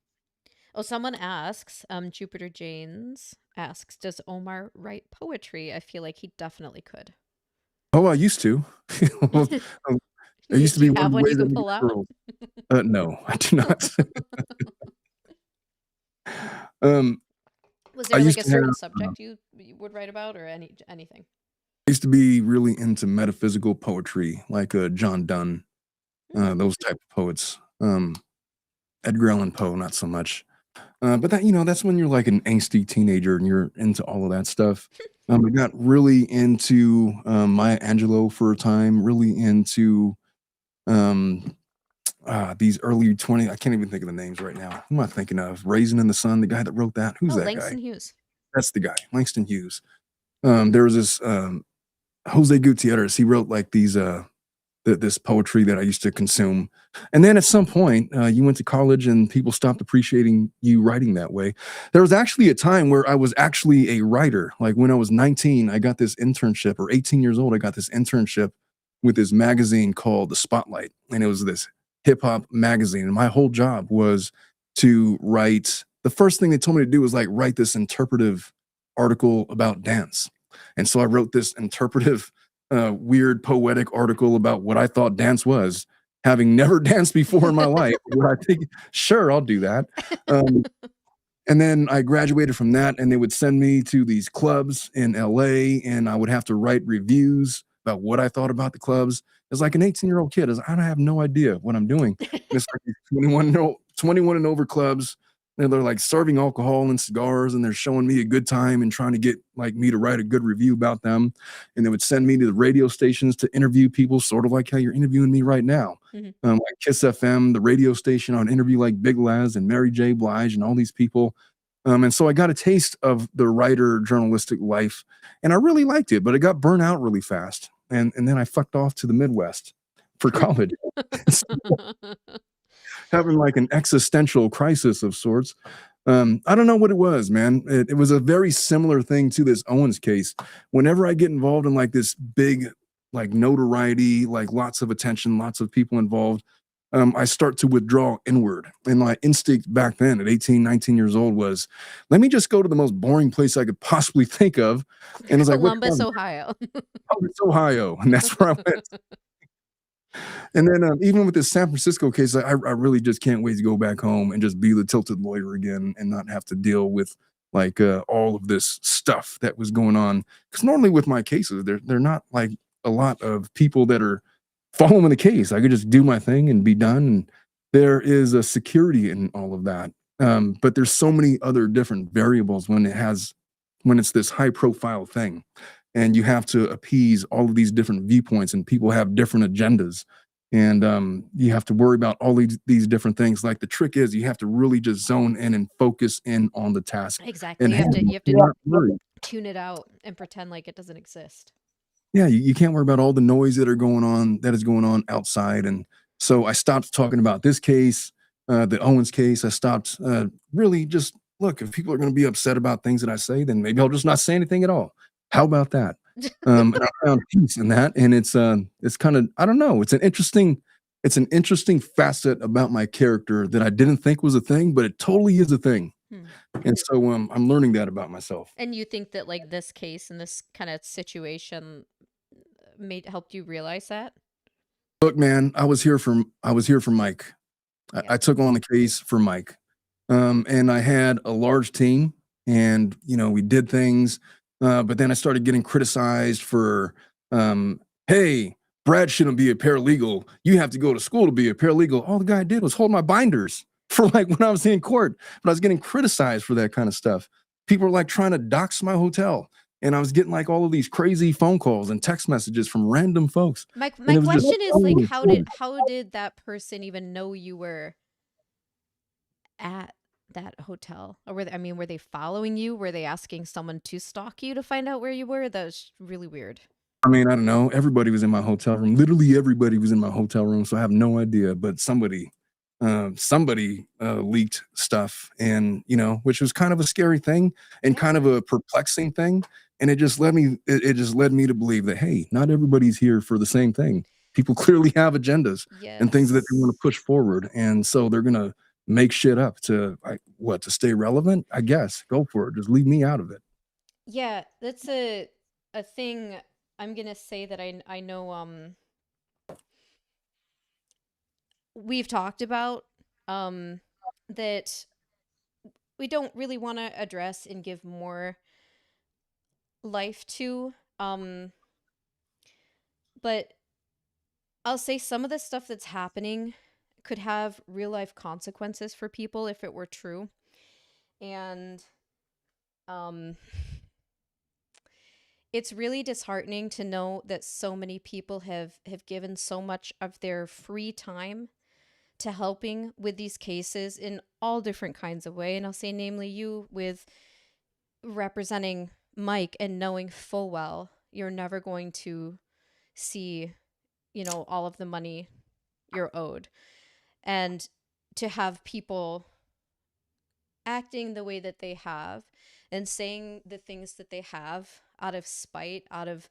Oh, someone asks, Jupiter Janes asks, does Omar write poetry? I feel like he definitely could. Oh, I used to. Well, um, it used to Do be you one of have the one you ways I can would pull get out? girls. No, I do not. Um, Was I there like used a to have, certain uh, subject you would write about or anything? I used to be really into metaphysical poetry, like, John Donne, Mm. those type of poets. Edgar Allan Poe, not so much. But that that's when you're like an angsty teenager and you're into all of that stuff. I got really into Maya Angelou for a time, really into um, these early 20. I can't even think of the names right now. Who am I thinking of? Raisin in the Sun, the guy that wrote that. Who's Oh, that guy? Langston Hughes. That's the guy, Langston Hughes. There was this Jose Gutierrez. He wrote like these this poetry that I used to consume. And then at some point, you went to college and people stopped appreciating you writing that way. There was actually a time where I was actually a writer. Like when I was 19, I got this internship, or 18 years old, I got this internship with this magazine called The Spotlight. And it was this hip hop magazine. And my whole job was to write. The first thing they told me to do was like write this interpretive article about dance. And so I wrote this interpretive weird poetic article about what I thought dance was, having never danced before in my life. Where I think, sure, I'll do that. Um, and then I graduated from that, and they would send me to these clubs in LA, and I would have to write reviews about what I thought about the clubs. As like an 18-year-old kid, I have no idea what I'm doing. And it's like these 21 and over clubs, and they're like serving alcohol and cigars, and they're showing me a good time and trying to get like me to write a good review about them. And they would send me to the radio stations to interview people, sort of like how you're interviewing me right now. Mhm. Like Kiss FM, the radio station, on interview like Big Laz and Mary J. Blige and all these people. And so I got a taste of the writer journalistic life, and I really liked it, but it got burnt out really fast. And then I fucked off to the Midwest for college, having like an existential crisis of sorts. I don't know what it was, man. It was a very similar thing to this Owens case. Whenever I get involved in like this big, like notoriety, like lots of attention, lots of people involved, I start to withdraw inward. And my instinct back then at 18, 19 years old was, let me just go to the most boring place I could possibly think of. And it's like, which Columbus, one? Ohio. Oh, it's Ohio. And that's where I went. And then even with this San Francisco case, I really just can't wait to go back home and just be the tilted lawyer again and not have to deal with like all of this stuff that was going on. Because normally with my cases, they're not like a lot of people that are following the case. I could just do my thing and be done. And there is a security in all of that. But there's so many other different variables when it's this high profile thing, and you have to appease all of these different viewpoints, and people have different agendas, and you have to worry about all these different things. Like the trick is, you have to really just zone in and focus in on the task, Exactly. and You have to not worry. tune it out and pretend like it doesn't exist. Yeah, you can't worry about all the noise that is going on outside. And so I stopped talking about this case, the Owens case. I stopped really just look, if people are going to be upset about things that I say, then maybe I'll just not say anything at all. How about that? And I found peace in that. And it's kind of, I don't know, it's an interesting facet about my character that I didn't think was a thing, but it totally is a thing. Hmm. And so I'm learning that about myself. And you think that like this case and this kind of situation made helped you realize that? Look, man, I was here for Mike. Yeah. I took on the case for Mike. And I had a large team, and we did things, but then I started getting criticized for, hey, Brad shouldn't be a paralegal. You have to go to school to be a paralegal. All the guy did was hold my binders for like when I was in court, but I was getting criticized for that kind of stuff. People were like trying to dox my hotel. And I was getting like all of these crazy phone calls and text messages from random folks. My And it was just question is like so how did that person even know you were at that hotel? Or were they following you? Were they asking someone to stalk you to find out where you were? That was really weird. I mean, I don't know. Everybody was in my hotel room. Literally everybody was in my hotel room. So I have no idea. But somebody leaked stuff, and which was kind of a scary thing and kind Yeah. of a perplexing thing. And it just led me to believe that, hey, not everybody's here for the same thing. People clearly have agendas and things that they want to Yes. push forward. And so they're gonna make shit up to like what to stay relevant, I guess. Go for it. Just leave me out of it. Yeah, that's a thing I'm gonna say that I know we've talked about um that we don't really want to address and give more life to but I'll say some of the stuff that's happening could have real life consequences for people if it were true. And um it's really disheartening to know that so many people have given so much of their free time to helping with these cases in all different kinds of way, and I'll say namely you with representing Mike and knowing full well you're never going to see, all of the money you're owed. And to have people acting the way that they have and saying the things that they have out of spite, out of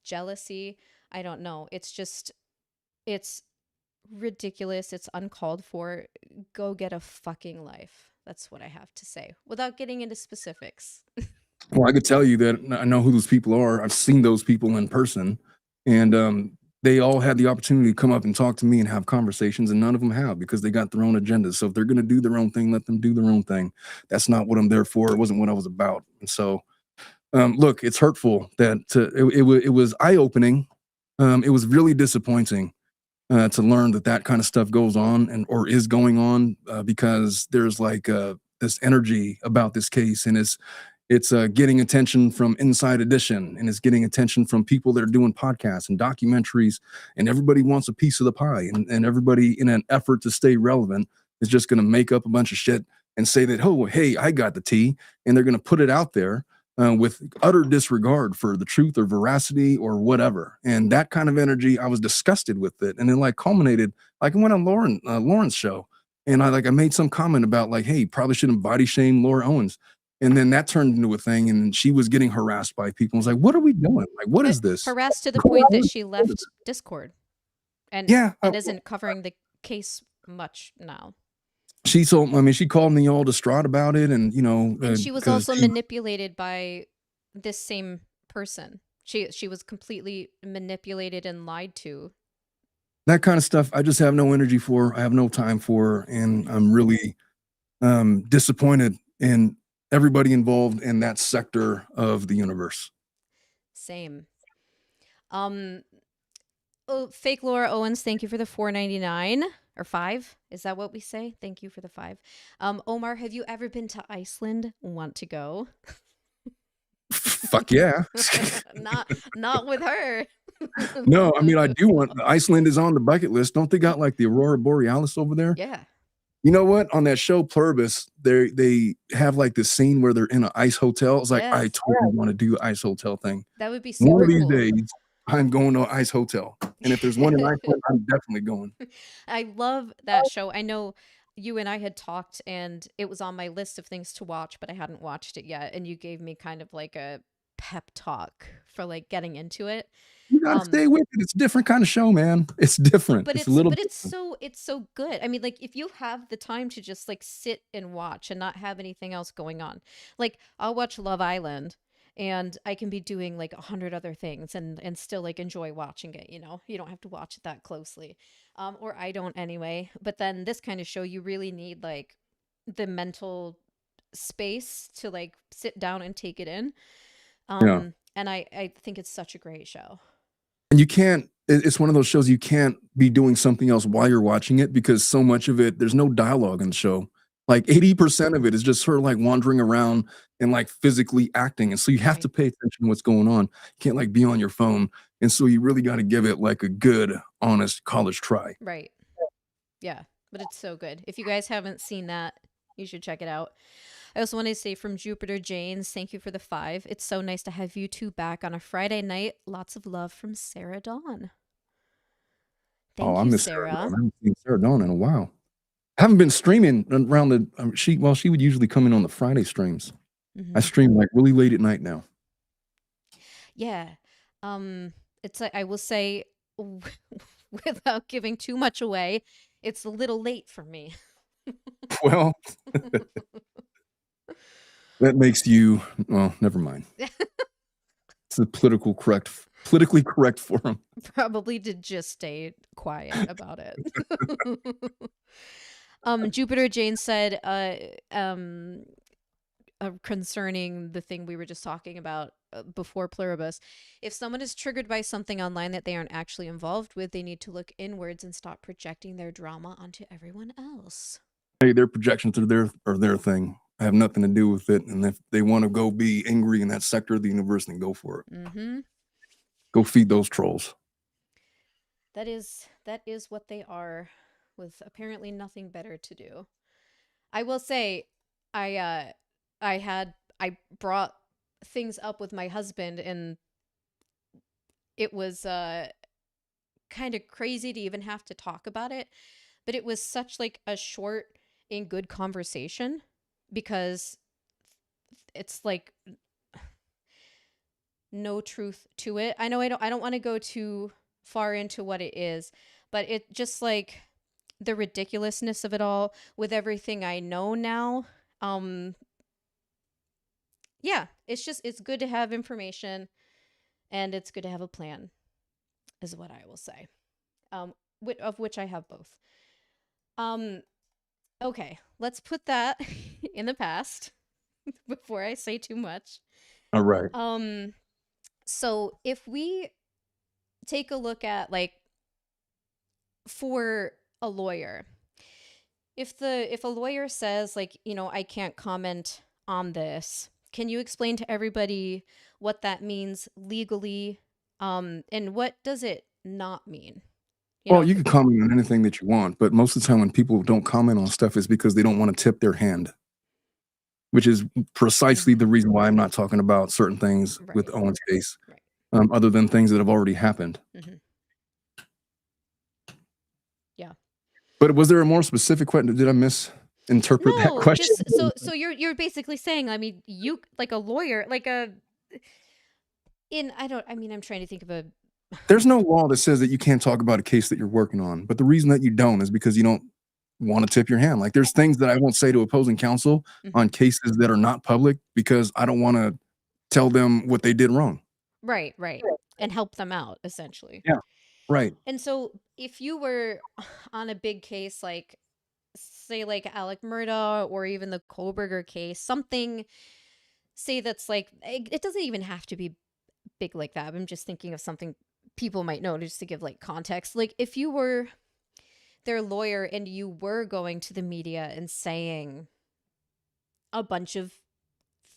jealousy, I don't know. It's ridiculous. It's uncalled for. Go get a fucking life. That's what I have to say without getting into specifics. Well, I could tell you that I know who those people are. I've seen those people in person, and they all had the opportunity to come up and talk to me and have conversations, and none of them have because they got their own agendas. So if they're going to do their own thing, let them do their own thing. That's not what I'm there for. It wasn't what I was about. And so, look, it's hurtful that it was eye opening. It was really disappointing to learn that that kind of stuff goes on and or is going on because there's like this energy about this case, and it's getting attention from Inside Edition, and it's getting attention from people that are doing podcasts and documentaries, and everybody wants a piece of the pie, and everybody in an effort to stay relevant is just going to make up a bunch of shit and say that, oh, hey, I got the tea, and they're going to put it out there with utter disregard for the truth or veracity or whatever. And that kind of energy, I was disgusted with it, and then like culminated, like I went on Lauren's show, and I made some comment about like, hey, probably shouldn't body shame Laura Owens. And then that turned into a thing, and she was getting harassed by people. I was like, "What are we doing? Like, what is this?" Harassed to the point that she left Discord and Yeah, isn't covering the case much now. she called me all distraught about it, and And she was because also manipulated by this same person. She was completely manipulated and lied to. that kind of stuff, I just have no energy for. I have no time for, and I'm really disappointed in everybody involved in that sector of the universe. Same. Um oh, fake Laura Owens, thank you for the 4.99 or 5. Is that what we say? Thank you for the 5. Omar, have you ever been to Iceland? Want to go? Fuck yeah. Not with her. No, I mean I do want. Iceland is on the bucket list. Don't they got like the aurora borealis over there? Yeah. You know what? On that show Pluribus, they have like this scene where they're in an ice hotel. It's like I Yes. totally want to do the ice hotel thing. That would be One super of these cool. days, I'm going to an ice hotel, and if there's one in Iceland, I'm definitely going. I love that show. I know you and I had talked and it was on my list of things to watch, but I hadn't watched it yet. And you gave me kind of like a pep talk for like getting into it. You gotta Um, stay with it. It's a different kind of show, man. It's different. but It's a it's little but different. it's so good. I mean, like if you have the time to just like sit and watch and not have anything else going on. Like I'll watch Love Island and I can be doing like 100 other things and still like enjoy watching it, you know. You don't have to watch it that closely. Or I don't anyway. But then this kind of show you really need like the mental space to like sit down and take it in. Yeah. And I think it's such a great show. And you can't, it's one of those shows you can't be doing something else while you're watching it because so much of it, there's no dialogue in the show. Like 80% of it is just her like wandering around and like physically acting. And so you have Right. to pay attention to what's going on. You can't like be on your phone. And so you really got to give it like a good, honest college try. Right. Yeah, but it's so good. If you guys haven't seen that, you should check it out. I also want to say from Jupiter Janes, thank you for the 5. It's so nice to have you two back on a Friday night. Lots of love from Sarah Dawn. Oh, Thank I you, miss Sarah Dawn. Sarah. I haven't seen Sarah Dawn in a while. I haven't been streaming around the she would usually come in on the Friday streams. I Hmm. stream like really late at night now. Yeah. It's like I will say without giving too much away, it's a little late for me. Well, that makes you well, never mind. It's the politically correct forum. Probably to just stay quiet about it. Jupiter Jane said, concerning the thing we were just talking about before Pluribus, if someone is triggered by something online that they aren't actually involved with, they need to look inwards and stop projecting their drama onto everyone else. Hey, their projections are their thing. I have nothing to do with it. And if they want to go be angry in that sector of the universe, then go for it. Mm-hmm. Go feed those trolls. That is what they are, with apparently nothing better to do. I will say, I brought things up with my husband, and it was kind of crazy to even have to talk about it, but it was such like a short and good conversation because it's like no truth to it. I know I don't want to go too far into what it is, but it just like the ridiculousness of it all with everything I know now. Um yeah, it's good to have information, and it's good to have a plan, is what I will say. Of which I have both. Um okay, let's put that in the past before I say too much. All right. Um so if we take a look at like for a lawyer, if a lawyer says like, I can't comment on this, can you explain to everybody what that means legally, and what does it not mean? Well, you can comment on anything that you want, but most of the time when people don't comment on stuff is because they don't want to tip their hand, which is precisely the Mhm. reason why I'm not talking about certain things with Right. Owen's case, Right. other than things that have already happened. Hmm. Yeah. But was there a more specific question? Did I misinterpret that No, question? just so you're basically saying, I mean, you like a lawyer, like a in I don't I mean, I'm trying to think of a There's no law that says that you can't talk about a case that you're working on, but the reason that you don't is because you don't want to tip your hand. Like there's things that I won't say to opposing counsel on Mhm. cases that are not public because I don't want to tell them what they did wrong. Right, right. And help them out essentially. Yeah, right. And so if you were on a big case like say like Alec Murdaugh or even the Kohlberger case, something say that's like it doesn't even have to be big like that. I'm just thinking of something people might know just to give like context. Like if you were their lawyer and you were going to the media and saying a bunch of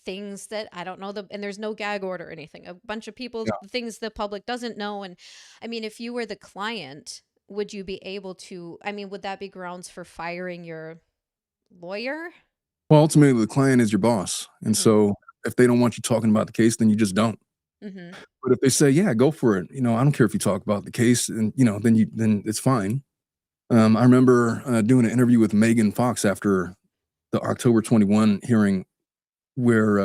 things that I don't know and there's no gag order or anything. A bunch of people Yeah. things the public doesn't know, and I mean if you were the client, would you be able to would that be grounds for firing your lawyer? Well, ultimately, the client is your boss, and Mhm. so if they don't want you talking about the case, then you just don't. Mhm. But if they say, "Yeah, go for it," I don't care if you talk about the case, and then it's fine. I remember doing an interview with Megan Fox after the October 21 hearing, where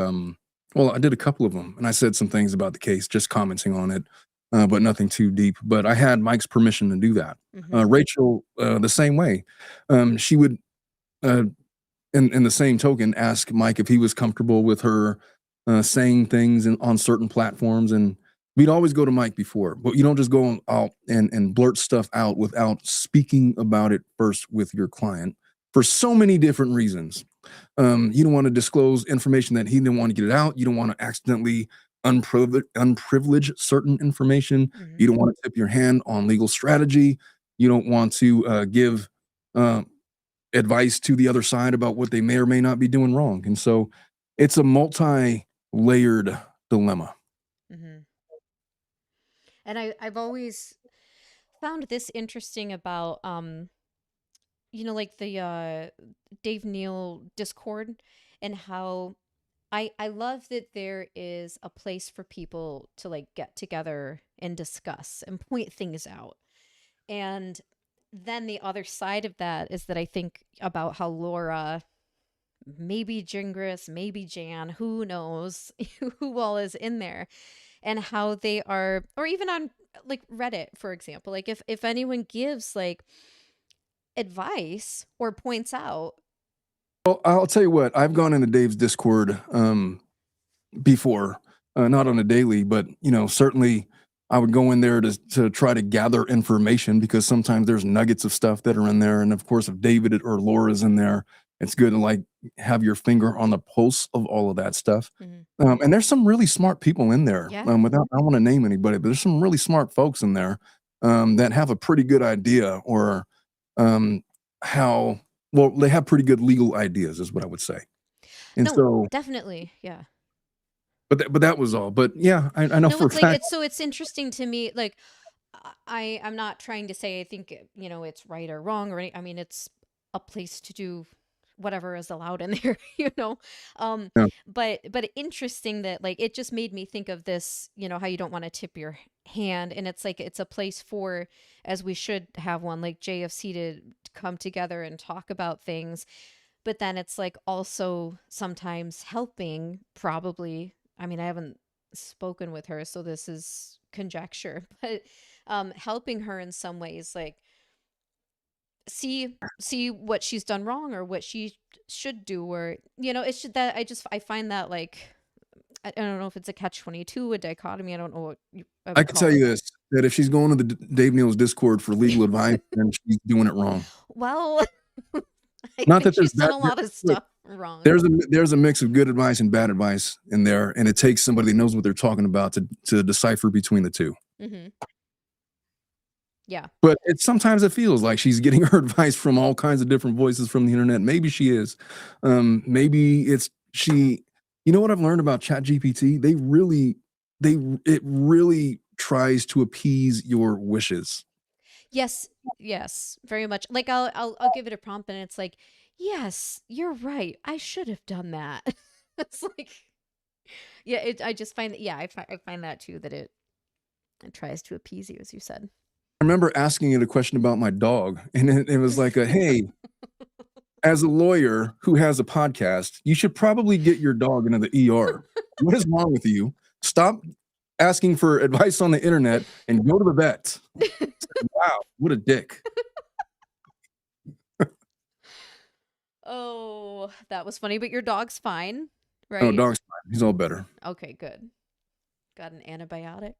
well, I did a couple of them, and I said some things about the case, just commenting on it, but nothing too deep. But I had Mike's permission to do that. Mhm. Rachel, the same way. She would, uh, in the same token, ask Mike if he was comfortable with her saying things on certain platforms, and we'd always go to Mike before. But you don't just go out and blurt stuff out without speaking about it first with your client for so many different reasons. You don't want to disclose information that he didn't want to get it out. You don't want to accidentally unprivilege certain information. Hmm. You don't want to tip your hand on legal strategy. You don't want to give uh, advice to the other side about what they may or may not be doing wrong. And so it's a multi-layered dilemma. Hmm. And I've always found this interesting about like the Dave Neal Discord, and how I love that there is a place for people to like get together and discuss and point things out. And then the other side of that is that I think about how Laura, maybe Jingris, maybe Jan, who knows who all is in there, and how they are, or even on like Reddit, for example, like if anyone gives like advice or points out. Well, I'll tell you what, I've gone into Dave's Discord before, not on a daily, but certainly I would go in there to try to gather information because sometimes there's nuggets of stuff that are in there, and of course, if David or Laura's in there, it's good to like have your finger on the pulse of all of that stuff. Mhm. And there's some really smart people in there. Yeah. Without I don't want to name anybody, but there's some really smart folks in there that have a pretty good idea, or um, how well they have pretty good legal ideas, is what I would say. And No, so definitely. Yeah. but that was all. But yeah, I know No, for a it's like fact. it's interesting to me. Like I'm not trying to say I think it's right or wrong or any. I mean, it's a place to do whatever is allowed in there, you know. Yeah. But interesting that like it just made me think of this. How you don't want to tip your hand, and it's like it's a place for, as we should have one like JFC to come together and talk about things. But then it's like also sometimes helping, probably. I mean, I haven't spoken with her, so this is conjecture, but helping her in some ways, like see what she's done wrong or what she should do, or it should, that I find that like I don't know if it's a catch-22, a dichotomy, I don't know what I I would can call tell it. you this, that if she's going to the Dave Neal's Discord for legal advice, then she's doing it wrong. Well, I Not think that there's she's done bad. a lot of Look, stuff wrong. there's a mix of good advice and bad advice in there, and it takes somebody that knows what they're talking about to decipher between the two. Hmm. Yeah. But sometimes it feels like she's getting her advice from all kinds of different voices from the internet. Maybe she is. Maybe it's she. You know what I've learned about ChatGPT? They it really tries to appease your wishes. Yes, yes, very much. Like I'll give it a prompt and it's like, "Yes, you're right. I should have done that." It's like, yeah, I just find that, yeah, I find that too, that it tries to appease you, as you said. I remember asking it a question about my dog, and it was like, "Hey, as a lawyer who has a podcast, you should probably get your dog into the ER. What is wrong with you? Stop asking for advice on the internet and go to the vet." Wow, what a dick. Oh, that was funny, but your dog's fine, Oh, right? dog's fine. He's all better. Okay, good. Got an antibiotic.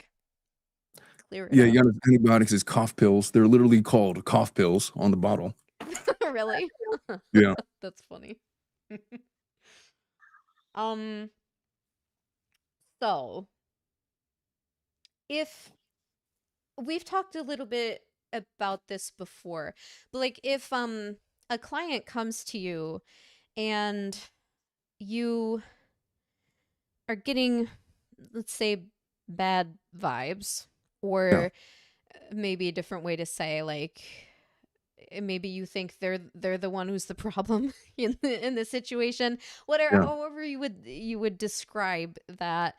Clear it Yeah, up. you got antibiotics is cough pills. They're literally called cough pills on the bottle. Really? Yeah. That's funny. Um, so if we've talked a little bit about this before, but like if a client comes to you and you are getting, let's say, bad vibes, Yeah. or maybe a different way to say, like maybe you think they're the one who's the problem in the situation, whatever, Yeah. however you would describe that.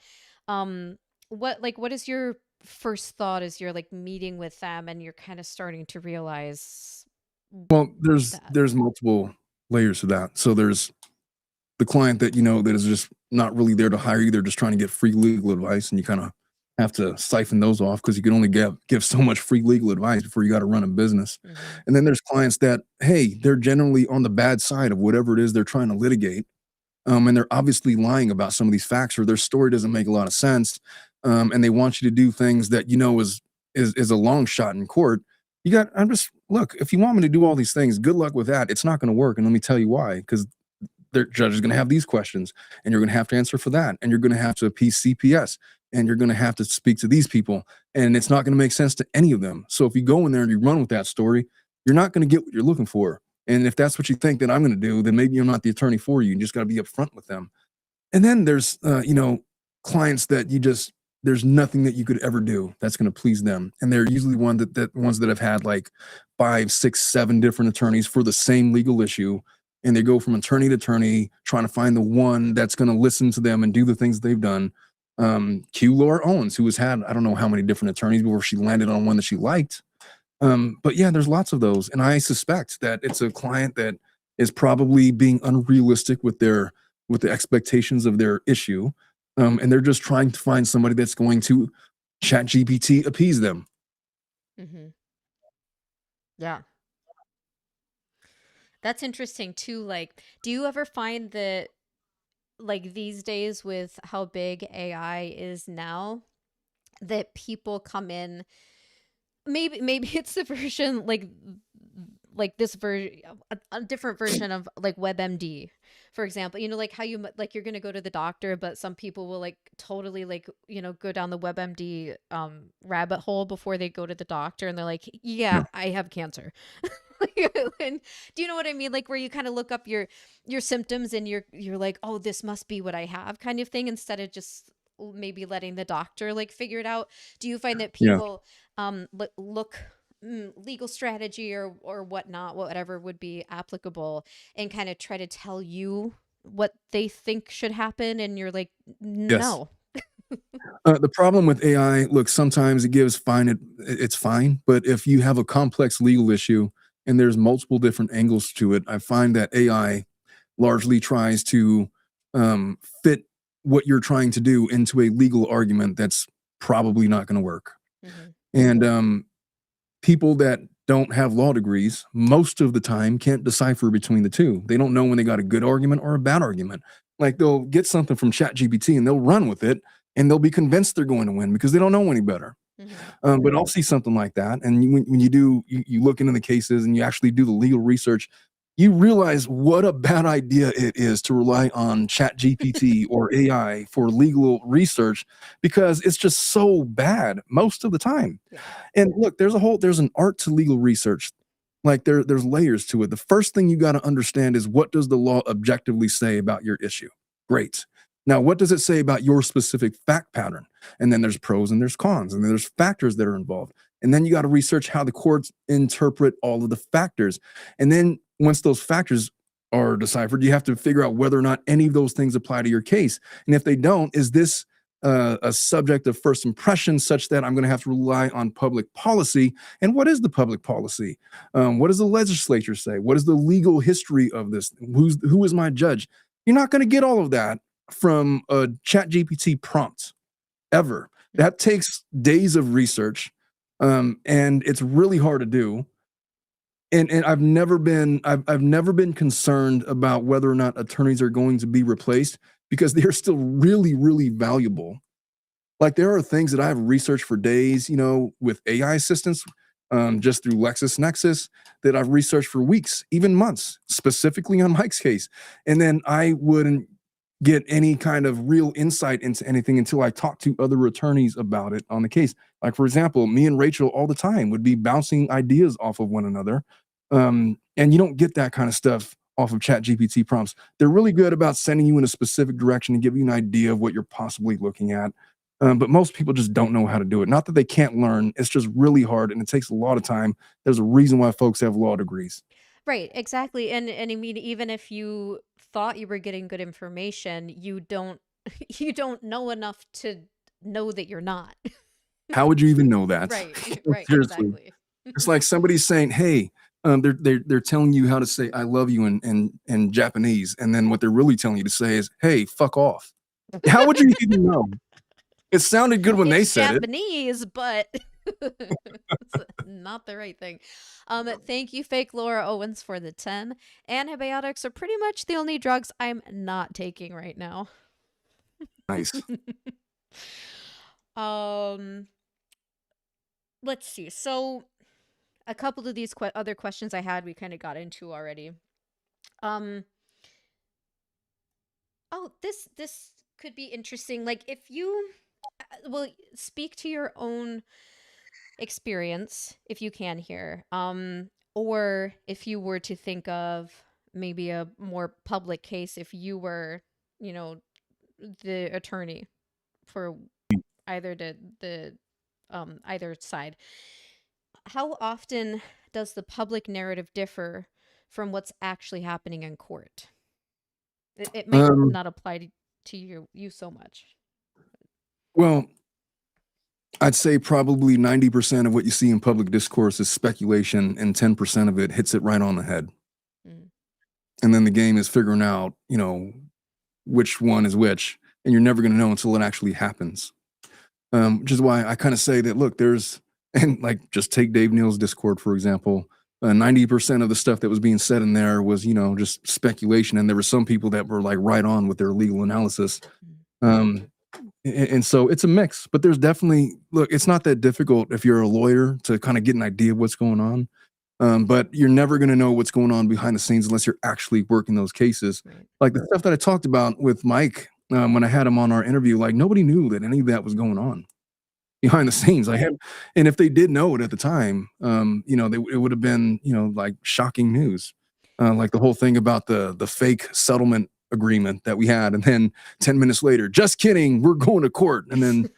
um what is your first thought as you're like meeting with them and you're kind of starting to realize Well, there's that? there's multiple layers to that. So there's the client that that is just not really there to hire you. They're just trying to get free legal advice, and you kind of have to siphon those off because you can only give so much free legal advice before you got to run a business. Hmm. And then there's clients that, hey, they're generally on the bad side of whatever it is they're trying to litigate. And they're obviously lying about some of these facts, or their story doesn't make a lot of sense. And they want you to do things that is a long shot in court. I'm just look, if you want me to do all these things, good luck with that. It's not going to work, and let me tell you why. Because their judge is going to have these questions, and you're going to have to answer for that, and you're going to have to appease CPS, and you're going to have to speak to these people, and it's not going to make sense to any of them. So if you go in there and you run with that story, you're not going to get what you're looking for. And if that's what you think that I'm going to do, then maybe you're not the attorney for you. You just got to be upfront with them. And then there's, clients that you just there's nothing that you could ever do that's going to please them, and they're usually ones that have had like 5, 6, 7 different attorneys for the same legal issue, and they go from attorney to attorney trying to find the one that's going to listen to them and do the things they've done. Q Laura Owens, who has had I don't know how many different attorneys before she landed on one that she liked. But yeah, there's lots of those, and I suspect that it's a client that is probably being unrealistic with the expectations of their issue, and they're just trying to find somebody that's going to chat GPT appease them. Hmm. Yeah. That's interesting too. Like, do you ever find that, like, these days with how big AI is now, that people come in, maybe it's the version like this version, a different version of like WebMD, for example. Like how like you're gonna go to the doctor, but some people will like totally like go down the WebMD rabbit hole before they go to the doctor, and they're like, Yeah. yeah, I have cancer. And do you know what I mean? Like where you kind of look up your symptoms, and you're like, oh, this must be what I have, kind of thing, instead of just maybe letting the doctor like figure it out. Do you find that Yeah. people look, legal strategy or whatnot, whatever would be applicable, and kind of try to tell you what they think should happen, and you're like, Yes. no. The problem with AI, look, sometimes it gives fine, it's fine, but if you have a complex legal issue and there's multiple different angles to it, I find that AI largely tries to fit what you're trying to do into a legal argument that's probably not going to work. Hmm. And people that don't have law degrees most of the time can't decipher between the two. They don't know when they got a good argument or a bad argument. Like they'll get something from ChatGPT and they'll run with it and they'll be convinced they're going to win because they don't know any better. Hmm. But I'll see something like that, and when you do, you look into the cases and you actually do the legal research, you realize what a bad idea it is to rely on Chat GPT or AI for legal research because it's just so bad most of the time. Yeah. And look, there's an art to legal research. Like there's layers to it. The first thing you got to understand is what does the law objectively say about your issue? Great. Now, what does it say about your specific fact pattern? And then there's pros and there's cons, and then there's factors that are involved. And then you got to research how the courts interpret all of the factors. And then once those factors are deciphered, you have to figure out whether or not any of those things apply to your case. And if they don't, is this a subject of first impression such that I'm going to have to rely on public policy? And what is the public policy? What does the legislature say? What is the legal history of this? Who is my judge? You're not going to get all of that from a chat GPT prompt ever. That takes days of research, and it's really hard to do. And I've never been concerned about whether or not attorneys are going to be replaced because they are still really, really valuable. Like there are things that I've researched for days, with AI assistance, just through LexisNexis that I've researched for weeks, even months, specifically on Mike's case. And then I wouldn't get any kind of real insight into anything until I talked to other attorneys about it on the case. Like, for example, me and Rachel all the time would be bouncing ideas off of one another. And you don't get that kind of stuff off of chat GPT prompts. They're really good about sending you in a specific direction and give you an idea of what you're possibly looking at. But most people just don't know how to do it. Not that they can't learn, it's just really hard and it takes a lot of time. There's a reason why folks have law degrees. Right, exactly. And I mean, even if you thought you were getting good information, you don't you don't know enough to know that you're not. How would you even know that? Right, right, Seriously. exactly. It's like somebody saying, "Hey," they're telling you how to say "I love you" in Japanese, and then what they're really telling you to say is, "Hey, fuck off." How would you even know? It sounded good when they It's said it. Japanese, but it's not the right thing. Thank you, fake Laura Owens, for the 10. Antibiotics are pretty much the only drugs I'm not taking right now. Nice. um, let's see. So a couple of these other questions I had, we kind of got into already. Um, Oh, this could be interesting. Like if you well, speak to your own experience if you can here. Or if you were to think of maybe a more public case if you were, you know, the attorney for either the either side. How often does the public narrative differ from what's actually happening in court? It might Um, not apply to you so much. well, I'd say probably 90% of what you see in public discourse is speculation, and 10% of it hits it right on the head. Mm, And then the game is figuring out, which one is which, and you're never going to know until it actually happens. Which is why I kind of say that, look, and like just take Dave Neal's Discord, for example. 90% of the stuff that was being said in there was, just speculation. And there were some people that were like right on with their legal analysis. mm, Um, and so it's a mix, but there's definitely, look, it's not that difficult if you're a lawyer to kind of get an idea of what's going on. But you're never going to know what's going on behind the scenes unless you're actually working those cases. right. Like the stuff that I talked about with Mike when I had him on our interview, like nobody knew that any of that was going on behind the scenes. And if they did know it at the time, it would have been, like shocking news, like the whole thing about the fake settlement agreement that we had, and then 10 minutes later, just kidding, we're going to court, and then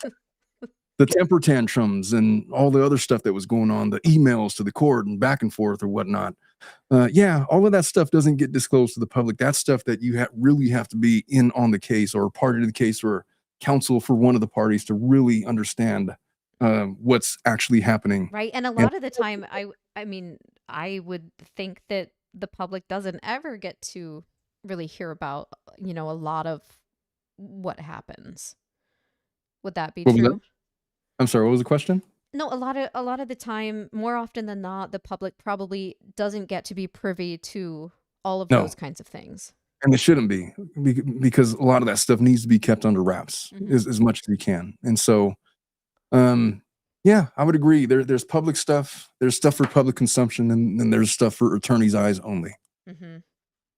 the temper tantrums and all the other stuff that was going on, the emails to the court and back and forth or whatnot. Yeah, all of that stuff doesn't get disclosed to the public. That's stuff that you really have to be in on the case or part of the case or counsel for one of the parties to really understand what's actually happening. Right. And a And lot of the time I mean, I would think that the public doesn't ever get to really hear about, a lot of what happens. Would that be what was that? true? I'm sorry, what was the question? No, a lot of the time, more often than not, the public probably doesn't get to be privy to all of those No, kinds of things. and it shouldn't be because a lot of that stuff needs to be kept under wraps Mhm. as much as you can. And so, um, yeah, I would agree. There's public stuff, there's stuff for public consumption, and then there's stuff for attorneys' eyes only. Mhm.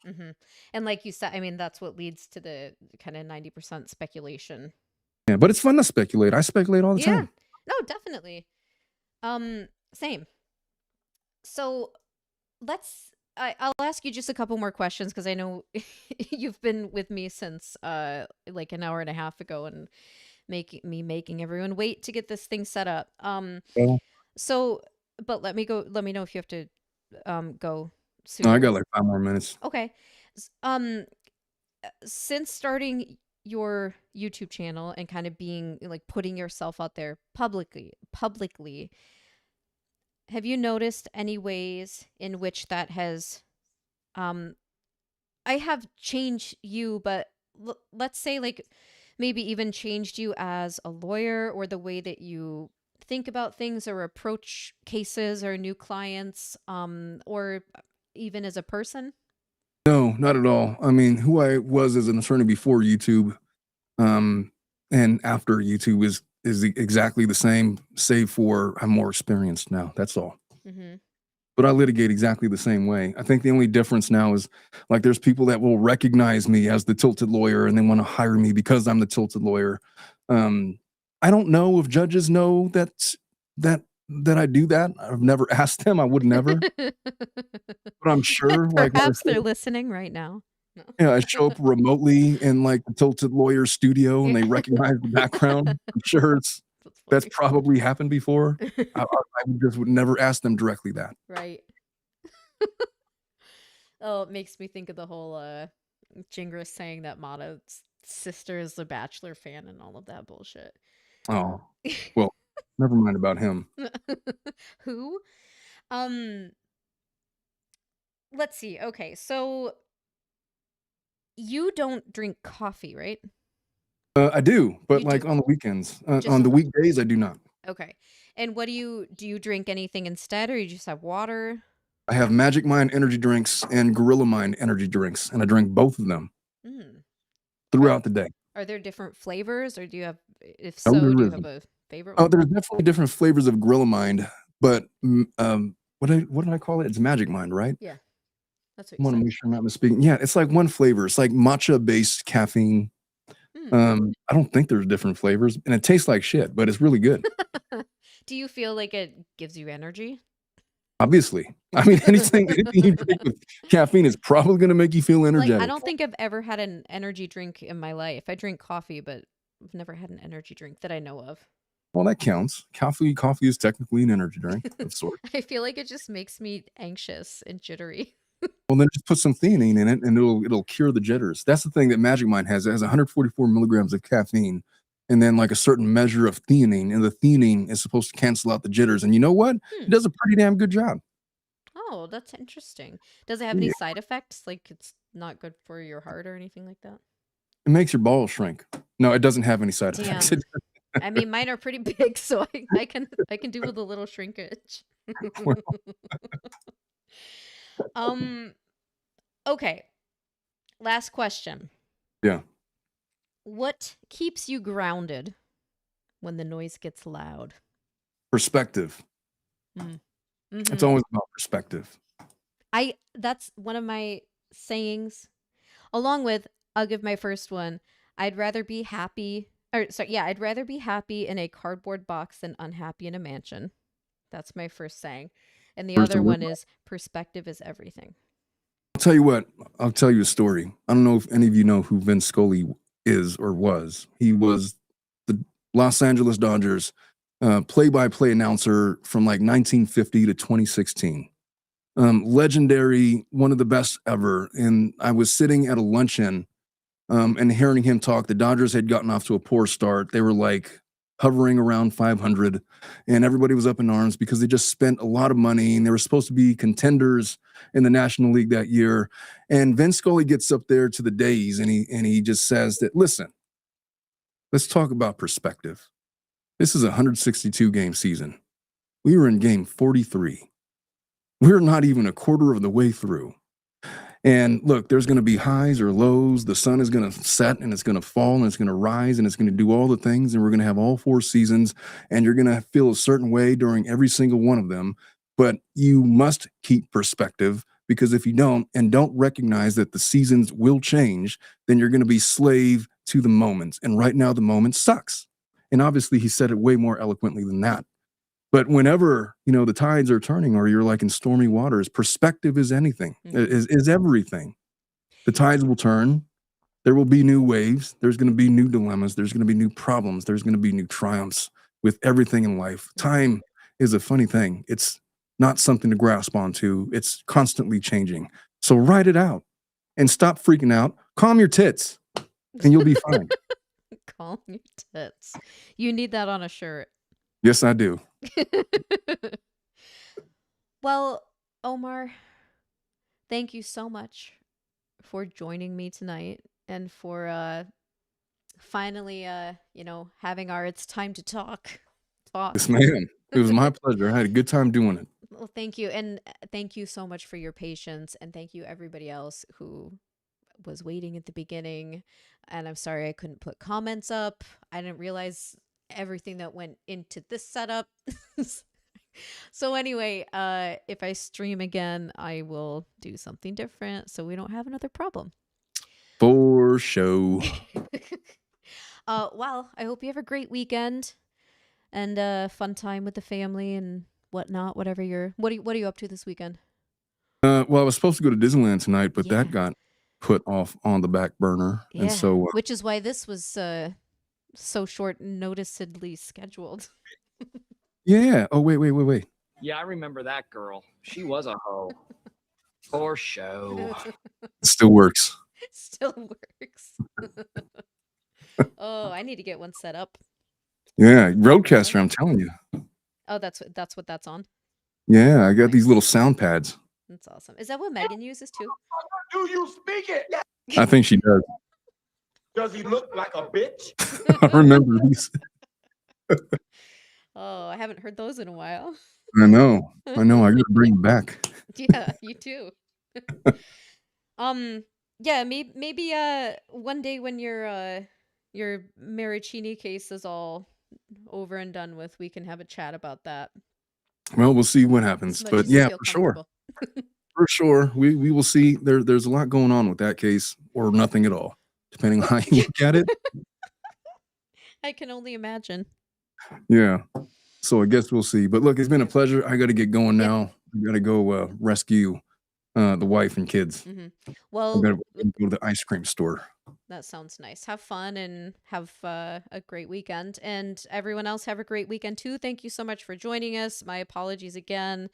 Mhm. And like you said, I mean, that's what leads to the kind of 90% speculation. Yeah, but it's fun to speculate. I speculate all the Yeah. time. No, definitely. Same. So I'll ask you just a couple more questions because I know you've been with me since like an hour and a half ago and making everyone wait to get this thing set up. Well, So but let me know if you have to go no, I sooner. got like 5 more minutes. Okay. S- Um since starting your YouTube channel and kind of being like putting yourself out there publicly, have you noticed any ways in which that has um I have changed you, but let's say like maybe even changed you as a lawyer or the way that you think about things or approach cases or new clients or even as a person? No, not at all. I mean, who I was as an attorney before YouTube, um, and after YouTube is exactly the same, save for I'm more experienced now. That's all. Mhm. But I litigate exactly the same way. I think the only difference now is like there's people that will recognize me as the tilted lawyer and they want to hire me because I'm the tilted lawyer. Um, I don't know if judges know that that I do that. I've never asked them. I would never, but I'm sure. Like when I Perhaps say, they're listening right now. No. yeah, I show up remotely in like the tilted lawyer studio and Yeah. they recognize the background. I'm sure That's that's funny. probably happened before. I would never ask them directly that. Right. Oh, it makes me think of the whole Gingras saying that Mata's sister is the Bachelor fan and all of that bullshit. Oh, well, never mind about him. Who? Um, let's see. Okay, so you don't drink coffee, right? I do, but You like do. on the weekends. Just On on the the weekdays, I do not. Okay. And what do you drink anything instead or you just have water? I have Magic Mind energy drinks and Gorilla Mind energy drinks, and I drink both of them Mm. Are throughout the day. are there different flavors or do you have if No, so, do there you have isn't. a favorite Oh, one? there's definitely different flavors of Gorilla Mind, but what did I call it? It's Magic Mind, right? Yeah. That's what I you wanna said. make sure I'm not misspeaking. Yeah, it's like one flavor. It's like matcha-based caffeine. Hmm. I don't think there's different flavors, and it tastes like shit, but it's really good. Do you feel like it gives you energy? Obviously. I mean, anything you drink with caffeine is probably gonna make you feel Like, I energetic. don't think I've ever had an energy drink in my life. I drink coffee, but I've never had an energy drink that I know of. Well, that counts. Coffee is technically an energy drink of sorts. I feel like it just makes me anxious and jittery. Well, then just put some theanine in it, and it'll cure the jitters. That's the thing that Magic Mind has. It has 144 milligrams of caffeine, and then like a certain measure of theanine, and the theanine is supposed to cancel out the jitters. And you know what? Hmm. It does a pretty damn good job. Oh, that's interesting. Does it have any Yeah, side effects? Like it's not good for your heart or anything like that? it makes your balls shrink. No, it doesn't have any side effects. Damn. I mean, mine are pretty big, so I can do with a little shrinkage. Well, um, okay. Last question. yeah, What keeps you grounded when the noise gets loud? perspective. Mm. It's Mhm. always about perspective. That's one of my sayings. Along with, I'll give my first one. I'd rather be happy or sorry, yeah, I'd rather be happy in a cardboard box than unhappy in a mansion. That's my first saying. And the Where's the other word? one is perspective is everything. I'll tell you what. I'll tell you a story. I don't know if any of you know who Vince Scully is or was. He was the Los Angeles Dodgers play-by-play announcer from like 1950 to 2016. Legendary, one of the best ever. And I was sitting at a luncheon and hearing him talk. The Dodgers had gotten off to a poor start. They were like hovering around 500, and everybody was up in arms because they just spent a lot of money and they were supposed to be contenders in the National League that year. And Vince Scully gets up there to the days and he just says that, listen, let's talk about perspective. This is a 162 game season. We were in game 43. We're not even a quarter of the way through. And look, there's going to be highs or lows. The sun is going to set and it's going to fall and it's going to rise and it's going to do all the things. And we're going to have all four seasons and you're going to feel a certain way during every single one of them. But you must keep perspective because if you don't recognize that the seasons will change, then you're going to be slave to the moments. And right now, the moment sucks. And obviously, he said it way more eloquently than that. But whenever, the tides are turning or you're like in stormy waters, perspective is anything, Mhm. is everything. The tides will turn. There will be new waves. There's going to be new dilemmas. There's going to be new problems. There's going to be new triumphs with everything in life. Mhm. Time is a funny thing. It's not something to grasp onto. It's constantly changing. So write it out and stop freaking out. Calm your tits and you'll be fine. Calm your tits. You need that on a shirt. Yes, I do. Well, Omar, thank you so much for joining me tonight and for finally having our it's time to talk. Yes, ma'am. It was my pleasure. I had a good time doing it. Well, thank you. And thank you so much for your patience. And thank you, everybody else who was waiting at the beginning. And I'm sorry I couldn't put comments up. I didn't realize everything that went into this setup. So anyway, if I stream again, I will do something different so we don't have another problem. For show. Well, I hope you have a great weekend and a fun time with the family and whatnot. Whatever you're, what are you up to this weekend? Well, I was supposed to go to Disneyland tonight, but that Yeah, got put off on the back burner. And yeah. so, Which is why this was so short noticeably scheduled. yeah. Oh, wait. Yeah, I remember that girl. She was a hoe. For show. It still works. Still works. Oh, I need to get one set up. Yeah. Yeah. Roadcaster, I'm telling you. Oh, that's what that's on. Yeah. I got these Nice. little sound pads. That's awesome. Is that what Megan uses too? Do you speak it? I think she does. Does he look like a bitch? I remember these. Oh, I haven't heard those in a while. I know. I got to bring them back. Yeah, you too. Um, yeah, maybe one day when your Maricini case is all over and done with, we can have a chat about that Well, we'll see what as happens. much But as you yeah, feel for sure. comfortable. For sure. We will see. There's a lot going on with that case, or nothing at all, depending on how you look at it. I can only imagine. Yeah. So I guess we'll see. But look, it's been a pleasure. I got to get going Yeah. now. I got to go rescue the wife and kids. Hmm. I Well, got to go to the ice cream store. that sounds nice. Have fun and have a great weekend. And everyone else, have a great weekend too. Thank you so much for joining us. My apologies again.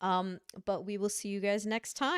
But we will see you guys next time.